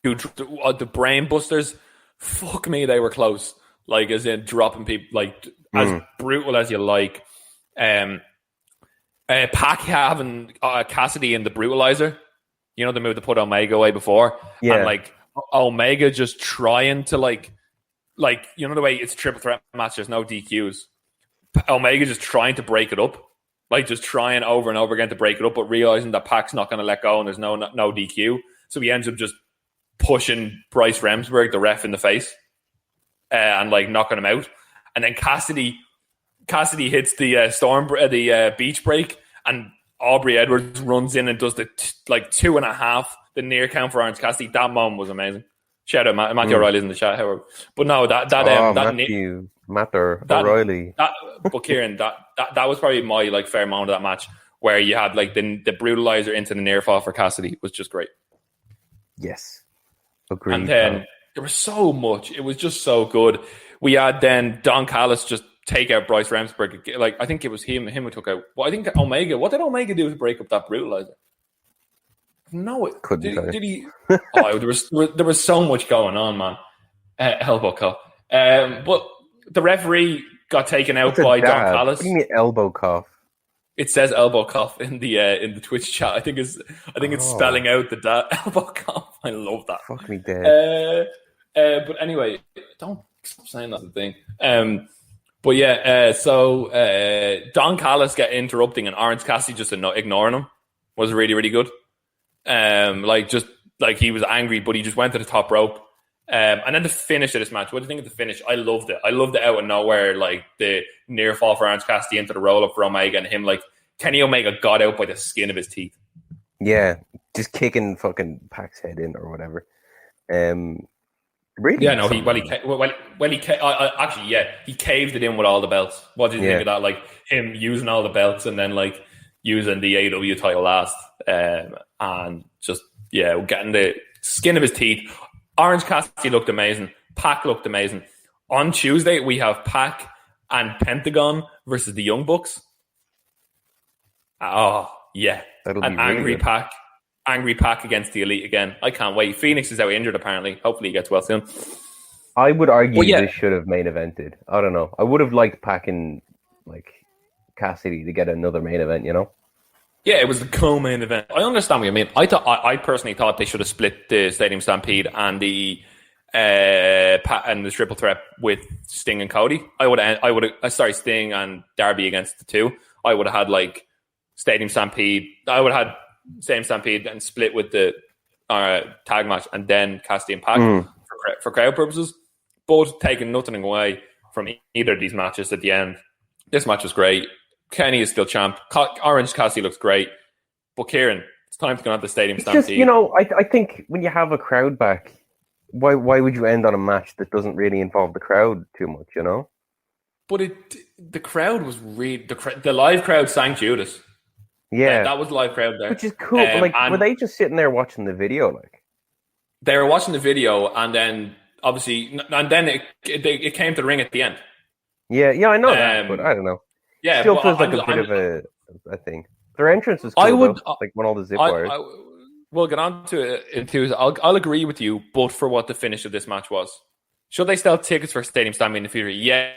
the Brain Busters, fuck me, they were close. Like, as in dropping people, like, as brutal as you like. Pac having Cassidy in the Brutalizer, you know, the move to put Omega away before, and like Omega just trying to like you know the way it's a triple threat match, there's no DQs. Omega just trying to break it up, like just trying over and over again to break it up, but realizing that Pac's not going to let go and there's no DQ, so he ends up just pushing Bryce Remsburg, the ref, in the face, and like knocking him out, and then Cassidy hits the beach break, and Aubrey Edwards runs in and does the 2.5, the near count for Orange Cassidy. That moment was amazing. Shout out Matthew O'Reilly's in the chat, however. But no, Matt O'Reilly. But Kieran, that was probably my like fair moment of that match, where you had like the brutalizer into the near fall for Cassidy was just great. Yes, agreed. And then there was so much; it was just so good. We had then Don Callis just take out Bryce Remsburg. Like, I think it was him who took out. Well, I think Omega. What did Omega do to break up that brutalizer? No, it couldn't. Did he? There was so much going on, man. Elbow cuff. But the referee got taken out by Don Callis. What do you mean elbow cuff? It says elbow cuff in the Twitch chat. I think it's spelling out the elbow cuff. I love that. Fuck me dead. But anyway, don't stop saying that's the thing. But yeah, so Don Callis get interrupting and Orange Cassidy just ignoring him was really, really good. Just like he was angry, but he just went to the top rope. And then the finish of this match, what do you think of the finish? I loved it. I loved it out of nowhere, like the near fall for Orange Cassidy into the roll up for Omega, and him like Kenny Omega got out by the skin of his teeth. Yeah, just kicking fucking Pac's head in or whatever. Really? Yeah, no. He caved it in with all the belts. What did you think of that? Like him using all the belts and then like using the AEW title last, and just getting the skin of his teeth. Orange Cassidy looked amazing. Pac looked amazing. On Tuesday we have Pac and Pentagon versus the Young Bucks. Oh yeah, that'll an be angry really Pac. Angry Pac against the Elite again. I can't wait. Phoenix is out injured apparently. Hopefully he gets well soon. I would argue this should have main evented. I don't know. I would have liked Pac and like Cassidy to get another main event, you know? Yeah, it was the co-main event. I understand what you mean. I personally thought they should have split the Stadium Stampede and the triple threat with Sting and Cody. Sting and Darby against the two. I would have had like Stadium Stampede. I would have had Stadium Stampede and split with the tag match, and then Cassidy and Pac for crowd purposes. But taking nothing away from either of these matches at the end. This match was great. Kenny is still champ. Orange Cassidy looks great. But Kieran, it's time to go on to the Stadium Stampede. Just, you know, I think when you have a crowd back, why would you end on a match that doesn't really involve the crowd too much, you know? But the crowd was really... The live crowd sang Judas. Yeah. That was the live crowd there. Which is cool. Were they just sitting there watching the video? Like, they were watching the video, and then obviously... And then it came to the ring at the end. Yeah, I know that, but I don't know. Yeah, still feels like a bit of a thing. Their entrance was cool, like when all the zip wires. We'll get on to it in two. I'll agree with you, but for what the finish of this match was. Should they sell tickets for Stadium Stampede in the future? Yeah,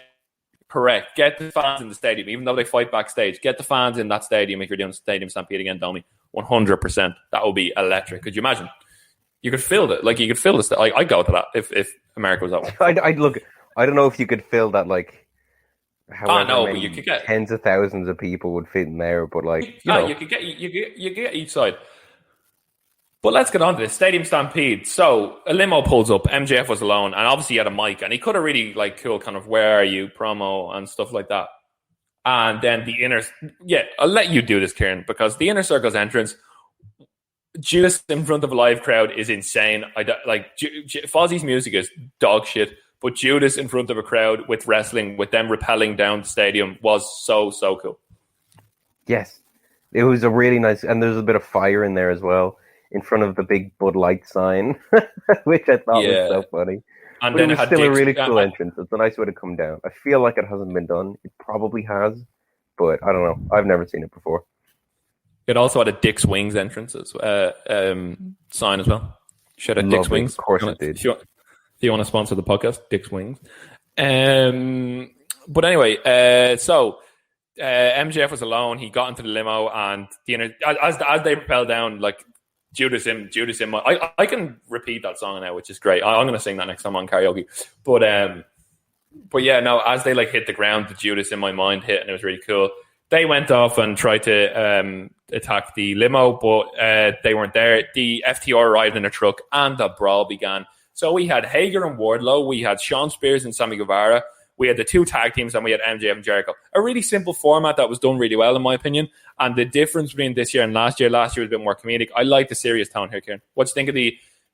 correct. Get the fans in the stadium, even though they fight backstage. Get the fans in that stadium if you're doing Stadium Stampede again, Domi. 100%. That would be electric. Could you imagine? You could fill it. Like, you could fill this. I'd go to that if America was that one. I'd look. I don't know if you could fill that, like, but you could get tens of thousands of people would fit in there, but like you could get each side. But let's get on to this Stadium Stampede. So a limo pulls up. MJF was alone, and obviously he had a mic, and he could have really like cool kind of "Where are you?" promo and stuff like that. And then I'll let you do this, Kieran, because the Inner Circle's entrance, Judas in front of a live crowd is insane. Fozzie's music is dog shit, but Judas in front of a crowd with wrestling, with them rappelling down the stadium, was so cool. Yes, it was a really nice, and there's a bit of fire in there as well, in front of the big Bud Light sign, which I thought was so funny. And but then it was still a really cool entrance. It's a nice way to come down. I feel like it hasn't been done. It probably has, but I don't know. I've never seen it before. It also had a Dick's Wings entrance sign as well. Shout out Dick's Wings. Of course it did. If you want to sponsor the podcast, Dick's Wings. But anyway, so MJF was alone. He got into the limo, and as they propelled down, like Judas in. I can repeat that song now, which is great. I'm going to sing that next time on karaoke. But yeah, no. As they like hit the ground, the Judas in my mind hit, and it was really cool. They went off and tried to attack the limo, but they weren't there. The FTR arrived in a truck, and the brawl began. So we had Hager and Wardlow, we had Shawn Spears and Sammy Guevara, we had the two tag teams, and we had MJF and Jericho. A really simple format that was done really well, in my opinion. And the difference between this year and last year was a bit more comedic. I like the serious tone here, Kieran. What do you think of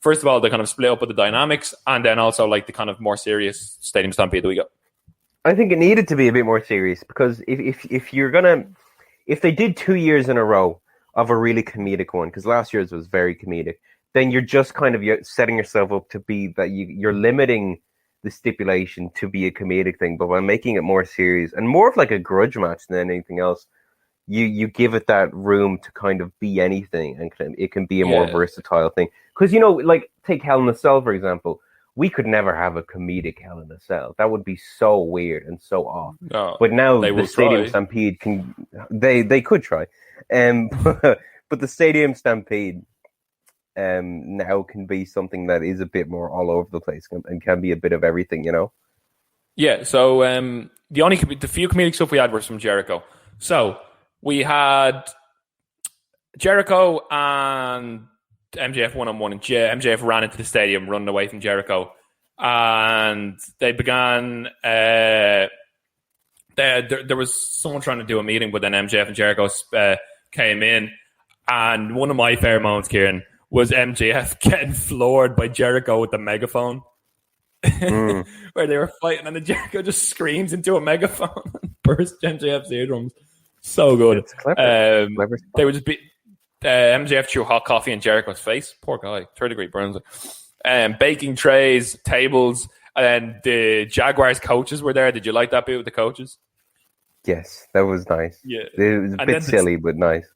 first of all, the kind of split up of the dynamics, and then also like the kind of more serious Stadium Stampede that we got? I think it needed to be a bit more serious, because if they did 2 years in a row of a really comedic one, because last year's was very comedic, then you're just kind of setting yourself up to be that you're limiting the stipulation to be a comedic thing. But by making it more serious and more of like a grudge match than anything else, you give it that room to kind of be anything, and it can be a more versatile thing. Because, like take Hell in a Cell, for example. We could never have a comedic Hell in a Cell. That would be so weird and so off. No, but now the Stadium Stampede they could try. But the Stadium Stampede now can be something that is a bit more all over the place and can be a bit of everything, Yeah, so the few comedic stuff we had was from Jericho. So we had Jericho and MJF one-on-one, and MJF ran into the stadium running away from Jericho, and they began there was someone trying to do a meeting, but then MJF and Jericho came in, and one of my favorite moments, Kieran, was MJF getting floored by Jericho with the megaphone. Where they were fighting, and the Jericho just screams into a megaphone and bursts MJF's eardrums. So good. It's clever. Clever. They would just be MJF threw hot coffee in Jericho's face. Poor guy. 3rd-degree burns. Baking trays, tables, and the Jaguars coaches were there. Did you like that bit with the coaches? Yes, that was nice. Yeah, it was a bit silly, but nice.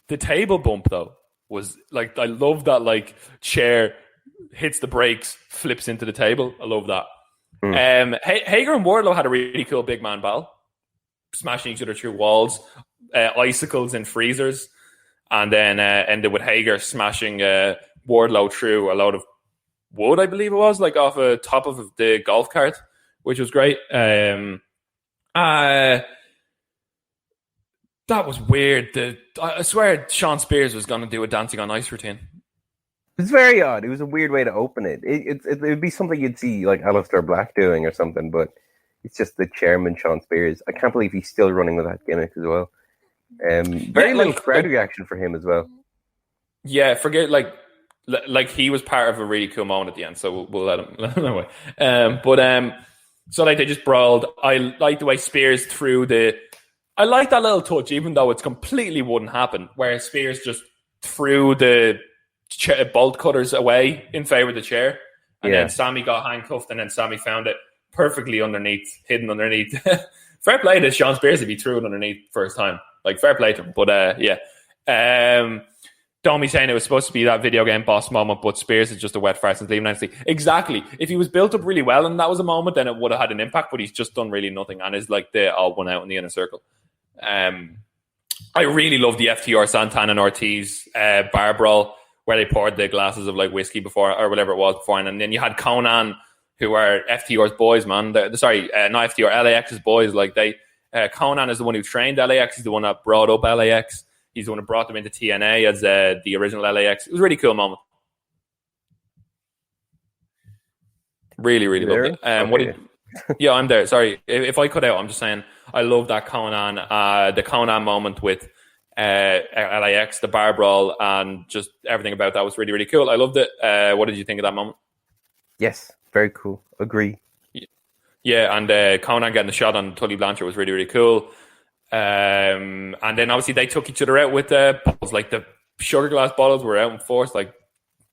The table bump though was like, I love that, like, chair hits the brakes, flips into the table. I love that. Hager and Wardlow had a really cool big man battle, smashing each other through walls, icicles and freezers. And then ended with Hager smashing Wardlow through a load of wood, I believe it was, like off the top of the golf cart, which was great. That was weird. I swear Shawn Spears was going to do a Dancing on Ice routine. It's very odd. It was a weird way to open it. It would be something you'd see like Aleister Black doing or something, but it's just the chairman, Shawn Spears. I can't believe he's still running with that gimmick as well. Very little crowd reaction for him as well. Yeah, forget like he was part of a really cool moment at the end, so we'll let him away. So like they just brawled. I like the way Spears I like that little touch, even though it's completely wouldn't happen, where Spears just threw the bolt cutters away in favor of the chair, and then Sammy got handcuffed, and then Sammy found it perfectly hidden underneath. Fair play to Shawn Spears if he threw it underneath first time. Like, fair play to him. But, Domi saying it was supposed to be that video game boss moment, but Spears is just a wet fart since leaving NXT. Exactly. If he was built up really well and that was a moment, then it would have had an impact, but he's just done really nothing and is like the all one out in the Inner Circle. I really love the FTR Santana and Ortiz bar brawl, where they poured the glasses of like whiskey before, or whatever it was before, and then you had Conan, who are FTR's boys, man. Not FTR, LAX's boys. Like Conan is the one who trained LAX. He's the one that brought up LAX. He's the one who brought them into TNA as the original LAX. It was a really cool moment. Really, really loved it. Okay. Yeah, I'm there. Sorry, if I cut out, I'm just saying I love that the Conan moment with LAX, the bar brawl, and just everything about that was really, really cool. I loved it. What did you think of that moment? Yes, very cool. Agree. Yeah, and Conan getting the shot on Tully Blanchard was really, really cool. And then obviously they took each other out with bottles, like the sugar glass bottles were out in force. Like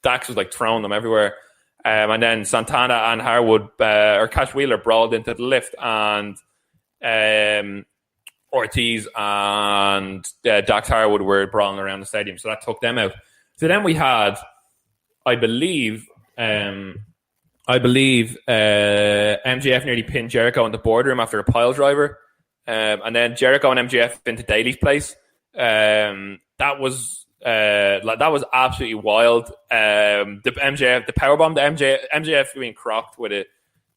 Dax was like throwing them everywhere. And then Santana and Harwood or Cash Wheeler brawled into the lift, and Ortiz and Dax Harwood were brawling around the stadium. So that took them out. So then we had, I believe MJF nearly pinned Jericho in the boardroom after a pile driver. And then Jericho and MJF into Daly's place. That was absolutely wild. The powerbomb, MJF being crocked with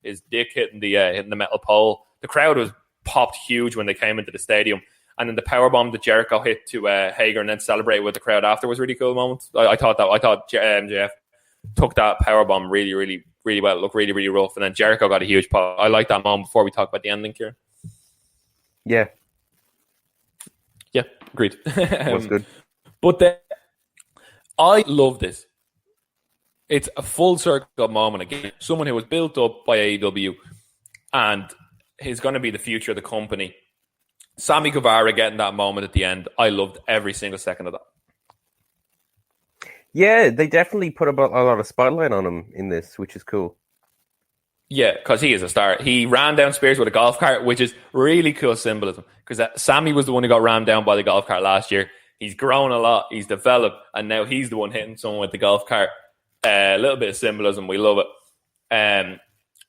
his dick hitting the metal pole. The crowd was popped huge when they came into the stadium. And then the powerbomb that Jericho hit to Hager and then celebrate with the crowd after was a really cool moment. I thought MJF took that powerbomb really, really, really well. It looked really, really rough. And then Jericho got a huge pop. I like that moment before we talk about the ending, Kieran. Yeah. Yeah, agreed. Was good. But I love this. It's a full circle moment again. Someone who was built up by AEW and is going to be the future of the company. Sammy Guevara getting that moment at the end. I loved every single second of that. Yeah, they definitely put a lot of spotlight on him in this, which is cool. Yeah, because he is a star. He ran down Spears with a golf cart, which is really cool symbolism. Because Sammy was the one who got rammed down by the golf cart last year. He's grown a lot. He's developed. And now he's the one hitting someone with the golf cart. A little bit of symbolism. We love it.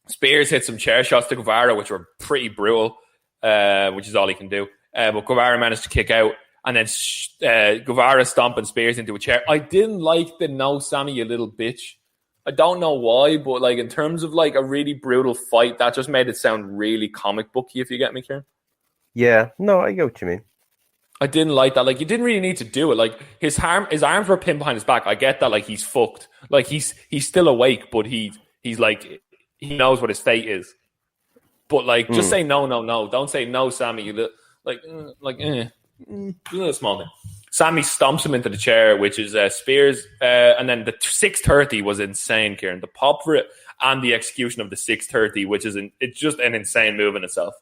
Spears hit some chair shots to Guevara, which were pretty brutal, which is all he can do. But Guevara managed to kick out. And then Guevara stomping Spears into a chair. I didn't like the "no, Sammy, you little bitch." I don't know why, but like in terms of like a really brutal fight, that just made it sound really comic booky, if you get me, Kieran. Yeah, no, I get what you mean. I didn't like that. Like, you didn't really need to do it. Like, his arms were pinned behind his back. I get that. Like, he's fucked. Like, he's still awake, but he's like, he knows what his fate is. But like, just say no. Don't say no, Sammy. You little small thing. Sammy stomps him into the chair, which is Spears. And then the 630 was insane, Kieran. The pop for it and the execution of the 630, which is it's just an insane move in itself.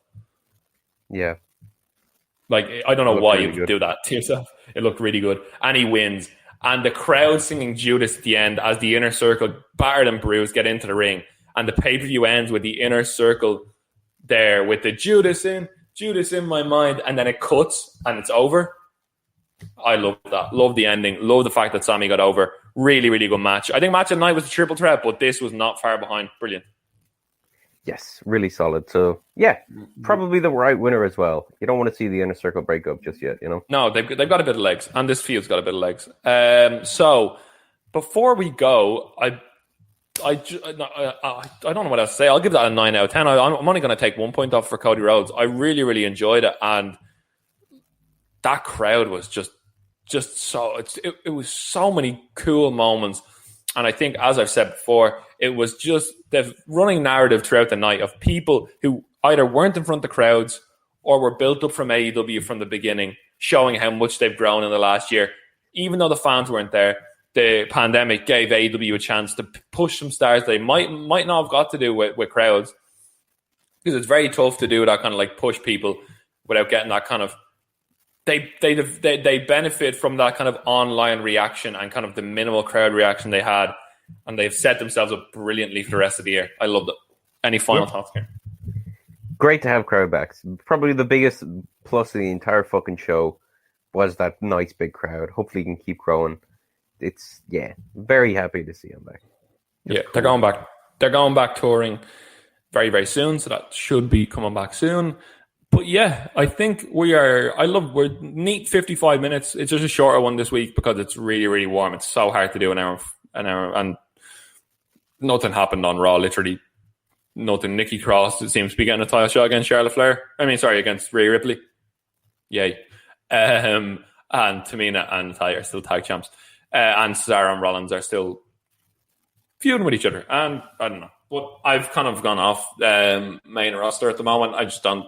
Yeah. Like, I don't know why you would do that to yourself. It looked really good. And he wins. And the crowd singing Judas at the end as the Inner Circle, battered and bruised, get into the ring. And the pay-per-view ends with the Inner Circle there with the Judas in my mind. And then it cuts and it's over. I love that. Love the ending. Love the fact that Sammy got over. Really, really good match. I think match of the night was a triple threat, but this was not far behind. Brilliant. Yes, really solid. So, yeah, probably the right winner as well. You don't want to see the Inner Circle break up just yet, you know? No, they've got a bit of legs, and this feud's got a bit of legs. So, before we go, I don't know what else to say. I'll give that a 9 out of 10. I'm only going to take 1 point off for Cody Rhodes. I really, really enjoyed it, and that crowd was just so... It was so many cool moments. And I think, as I've said before, it was just the running narrative throughout the night of people who either weren't in front of the crowds or were built up from AEW from the beginning, showing how much they've grown in the last year. Even though the fans weren't there, the pandemic gave AEW a chance to push some stars they might not have got to do with crowds. Because it's very tough to do that kind of like push people without getting that kind of... They benefit from that kind of online reaction and kind of the minimal crowd reaction they had, and they've set themselves up brilliantly for the rest of the year. I loved it. Any final thoughts here? Great to have crowd backs. Probably the biggest plus of the entire fucking show was that nice big crowd. Hopefully, you can keep growing. It's very happy to see them back. They're going back. They're going back touring very, very soon, so that should be coming back soon. But yeah, I think we're neat 55 minutes. It's just a shorter one this week because it's really, really warm. It's so hard to do an hour, and nothing happened on Raw. Literally nothing. Nikki Cross, it seems to be getting a title shot against Charlotte Flair. Against Rhea Ripley. Yay. And and Tamina and Natalya are still tag champs, and Cesaro and Rollins are still feuding with each other. And I don't know, but I've kind of gone off main roster at the moment. I just don't.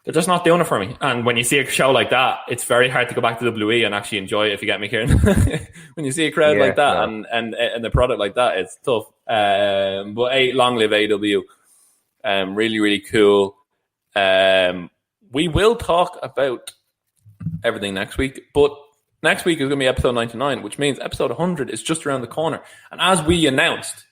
They're just not doing it for me. And when you see a show like that, it's very hard to go back to WWE and actually enjoy it, if you get me, Kieran. When you see a crowd like that and a product like that, it's tough. But long live AEW. Really, really cool. We will talk about everything next week, but next week is going to be episode 99, which means episode 100 is just around the corner. And as we announced,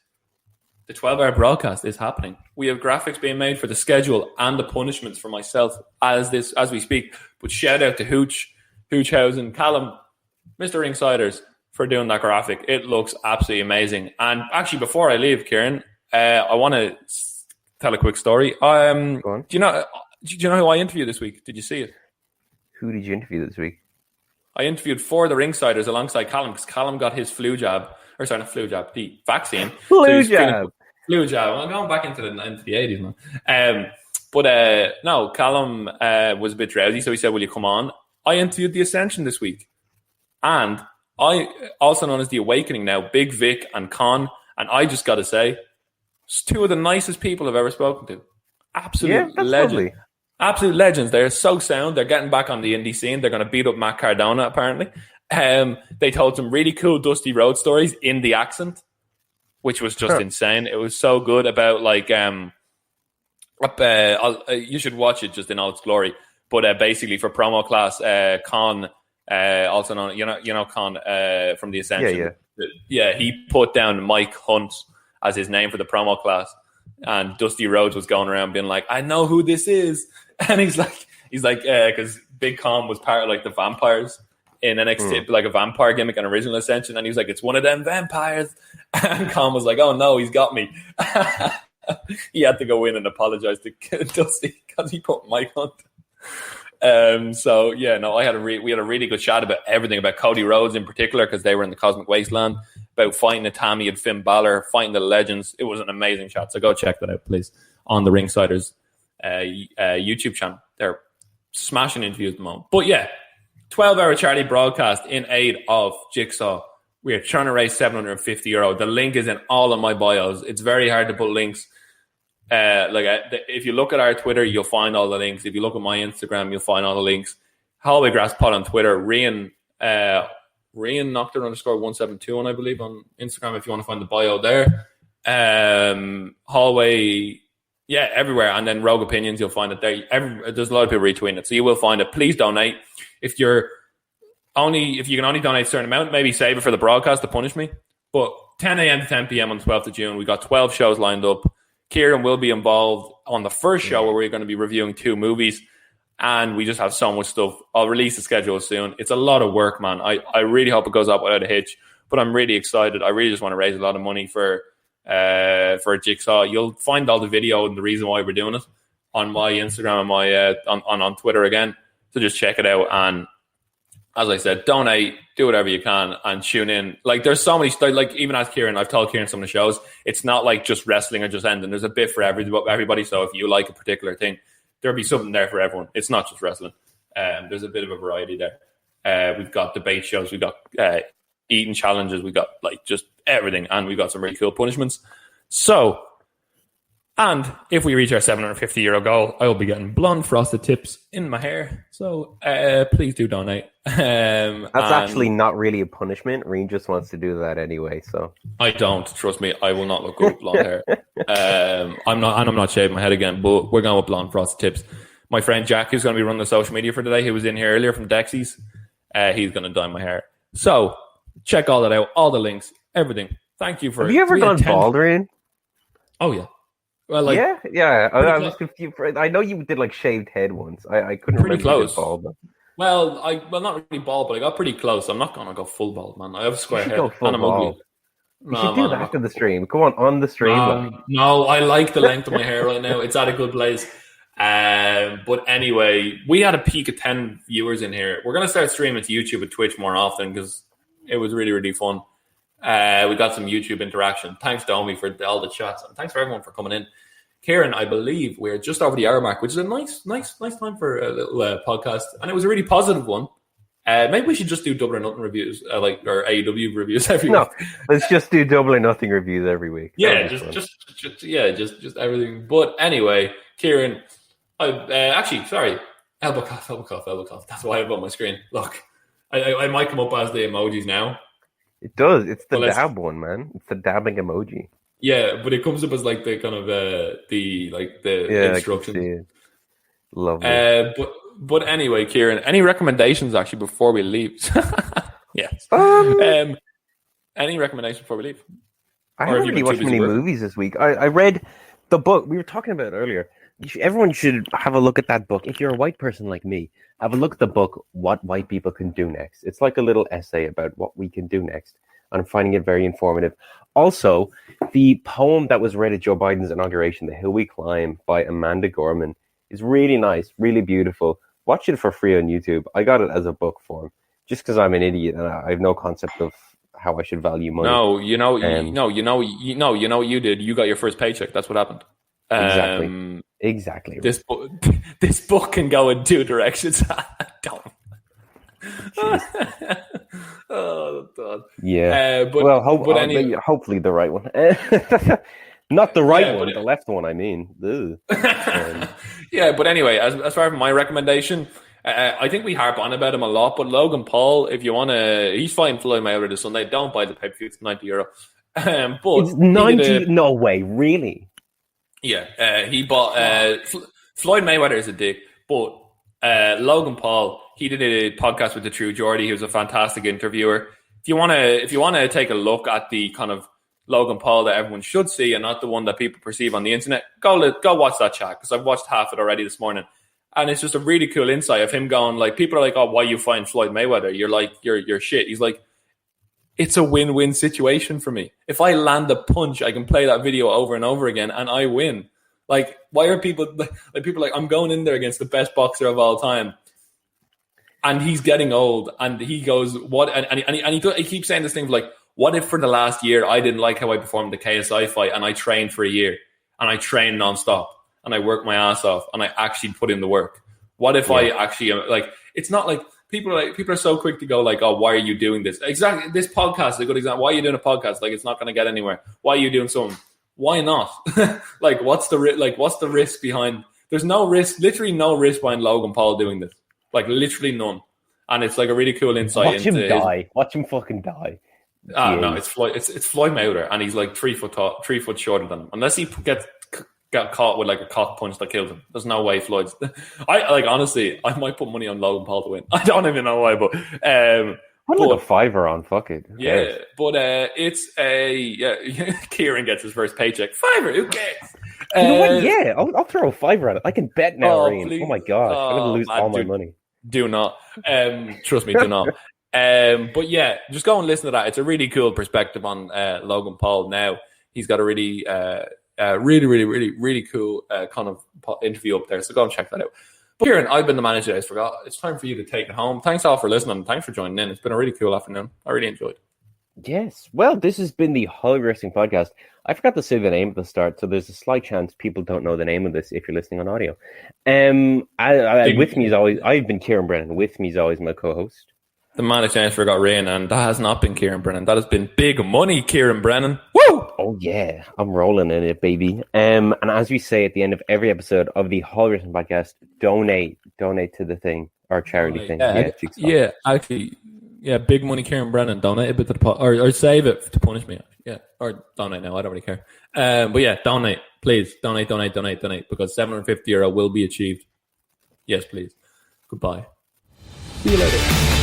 the 12-hour broadcast is happening. We have graphics being made for the schedule and the punishments for myself as we speak. But shout out to Hoochhausen, Callum, Mr. Ringsiders for doing that graphic. It looks absolutely amazing. And actually, before I leave, Kieran, I want to tell a quick story. Go on. Do you know who I interviewed this week? Did you see it? Who did you interview this week? I interviewed for the Ringsiders alongside Callum, because Callum got his the vaccine. Flu jab. I'm going back into the 80s, man. No, Callum was a bit drowsy, so he said, will you come on? I interviewed The Ascension this week. And I, also known as The Awakening now, Big Vic and Con, and I just got to say, it's two of the nicest people I've ever spoken to. Absolute legends. Lovely. Absolute legends. They're so sound. They're getting back on the indie scene. They're going to beat up Matt Cardona, apparently. They told some really cool Dusty Road stories in the accent, which was just insane. It was so good about you should watch it just in all its glory. But basically for promo class, Con, also known, Con from The Ascension. Yeah, he put down Mike Hunt as his name for the promo class, and Dusty Rhodes was going around being like, I know who this is. And he's like, because Big Con was part of like the vampires in NXT, like a vampire gimmick and original Ascension, and he was like, it's one of them vampires. And Con was like, oh no, he's got me. He had to go in and apologize to Dusty because he put Mike Hunt. We had a really good chat about everything, about Cody Rhodes in particular, because they were in the Cosmic Wasteland, about fighting Itami and Finn Balor, fighting the legends. It was an amazing chat, so go check that out, please, on the Ringsiders YouTube channel. They're smashing interviews at the moment. But yeah, 12-hour charity broadcast in aid of Jigsaw. We are trying to raise €750. The link is in all of my bios. It's very hard to put links. If you look at our Twitter, you'll find all the links. If you look at my Instagram, you'll find all the links. Hallway Grass Pod on Twitter. Rian Nocturne_172 on, I believe, on Instagram, if you want to find the bio there. Hallway, everywhere. And then Rogue Opinions, you'll find it there. There's a lot of people retweeting it, so you will find it. Please donate. If you can only donate a certain amount, maybe save it for the broadcast to punish me. But 10 a.m. to 10 p.m. on the 12th of June, we got 12 shows lined up. Kieran will be involved on the first show where we're going to be reviewing 2 movies, and we just have so much stuff. I'll release the schedule soon. It's a lot of work, man. I really hope it goes up without a hitch, but I'm really excited. I really just want to raise a lot of money for Jigsaw. You'll find all the video and the reason why we're doing it on my Instagram and my on Twitter again. So just check it out. And as I said, donate, do whatever you can, and tune in. Like, there's so many, like, even as Kieran, I've told Kieran some of the shows, it's not like just wrestling or just ending. There's a bit for everybody. So if you like a particular thing, there'll be something there for everyone. It's not just wrestling. There's a bit of a variety there. We've got debate shows. We've got eating challenges. We've got like just everything. And we've got some really cool punishments. So, and if we reach our €750 goal, I will be getting blonde frosted tips in my hair. So please do donate. That's actually not really a punishment. Reen just wants to do that anyway. So I don't. Trust me, I will not look good with blonde hair. I'm not shaving my head again, but we're going with blonde frosted tips. My friend Jack, who's going to be running the social media for today, he was in here earlier from Dexy's. He's going to dye my hair. So check all that out. All the links, everything. Thank you for. Have you ever gone bald, Reen? Oh yeah. Well, yeah. I was confused. I know you did like shaved head once. I couldn't pretty remember. Close. Bald, but... Well, not really bald, but I got pretty close. I'm not gonna go full bald, man. I have a square head and I'm ugly. You should do that after the stream. Come on the stream. No, I like the length of my hair right now. It's at a good place. But anyway, we had a peak of 10 viewers in here. We're gonna start streaming to YouTube and Twitch more often because it was really, really fun. We got some YouTube interaction. Thanks, Domi, for all the chats, and thanks for everyone for coming in. Kieran, I believe we're just over the hour mark, which is a nice time for a little podcast, and it was a really positive one. Maybe we should just do Double or Nothing reviews, or AEW reviews every No, week. let's just do Double or Nothing reviews every week. Yeah, just everything. But anyway, Kieran, sorry, elbow cough. That's why I have on my screen. Look, I might come up as the emojis now. It does. It's the dab one, man. It's the dabbing emoji. Yeah, but it comes up as like the kind of the instructions. Lovely. But anyway, Kieran, any recommendations actually before we leave? Yes. Any recommendations before we leave? I haven't really watched many movies this week. I read the book we were talking about earlier. Everyone should have a look at that book. If you're a white person like me, have a look at the book, What White People Can Do Next. It's like a little essay about what we can do next. And I'm finding it very informative. Also, the poem that was read at Joe Biden's inauguration, The Hill We Climb, by Amanda Gorman, is really nice, really beautiful. Watch it for free on YouTube. I got it as a book form, just because I'm an idiot and I have no concept of how I should value money. No, you know what you did. You got your first paycheck. That's what happened. Exactly. This book can go in two directions. Don't. Oh God. Yeah. Hopefully the right one. Not the right one, the left one. I mean. Yeah, but anyway, as far as my recommendation, I think we harp on about him a lot. But Logan Paul, if you want to, he's fighting Floyd Mayweather this Sunday. Don't buy the pay-per-view; it's €90. But it's 90. No way, really. Yeah, he bought. Floyd Mayweather is a dick, but Logan Paul, he did a podcast with the True Geordie. He was a fantastic interviewer. If you want to take a look at the kind of Logan Paul that everyone should see, and not the one that people perceive on the internet, go watch that chat, because I've watched half it already this morning, and it's just a really cool insight of him going like, people are like, oh, why you find Floyd Mayweather? You're like, you're shit. He's like, it's a win-win situation for me. If I land a punch, I can play that video over and over again, and I win. Like, why are people like, I'm going in there against the best boxer of all time, and he's getting old, and he goes, what? And he keeps saying this thing like, what if for the last year I didn't like how I performed the KSI fight, and I trained for a year, and I trained nonstop, and I worked my ass off, and I actually put in the work? What if I actually like? It's not like people are so quick to go like, oh, why are you doing this? Exactly, this podcast is a good example. Why are you doing a podcast? Like, it's not going to get anywhere. Why are you doing something? Why not? Like, what's the risk behind? There's no risk, literally no risk behind Logan Paul doing this. Like, literally none. And it's like a really cool insight. Watch him fucking die. No, it's Floyd. It's Floyd Mayweather, and he's like 3 foot shorter than him. Unless he got caught with like a cock punch that killed him, there's no way Floyd's. Honestly, I might put money on Logan Paul to win. I don't even know why, but put like a $5 on. Fuck it. Who cares? But it's Kieran gets his first paycheck. $5. Who cares? You know what? Yeah, I'll throw a $5 at it. I can bet now, Rian. Oh my gosh, I'm gonna lose all my money. Do not. Trust me, do not. But yeah, just go and listen to that. It's a really cool perspective on Logan Paul. Now he's got a really, really cool kind of interview up there. So go and check that out. But Kieran, I've been the manager. I forgot. It's time for you to take it home. Thanks all for listening. Thanks for joining in. It's been a really cool afternoon. I really enjoyed. Yes. Well, this has been the Hollywood Wrestling Podcast. I forgot to say the name at the start, so there's a slight chance people don't know the name of this if you're listening on audio. With me as always, I've been Kieran Brennan. With me as always, my co-host. The man of chance forgot Rian, and that has not been Kieran Brennan. That has been big money, Kieran Brennan. Woo! Oh yeah, I'm rolling in it, baby. And as we say at the end of every episode of the Hollywood Wrestling Podcast, donate to the thing, our charity thing. Yeah, big money, Kieran Brennan. Donate a bit to the pot, or save it to punish me. Yeah, or donate now. I don't really care. But yeah, donate, please. Donate, because €750 will be achieved. Yes, please. Goodbye. See you later.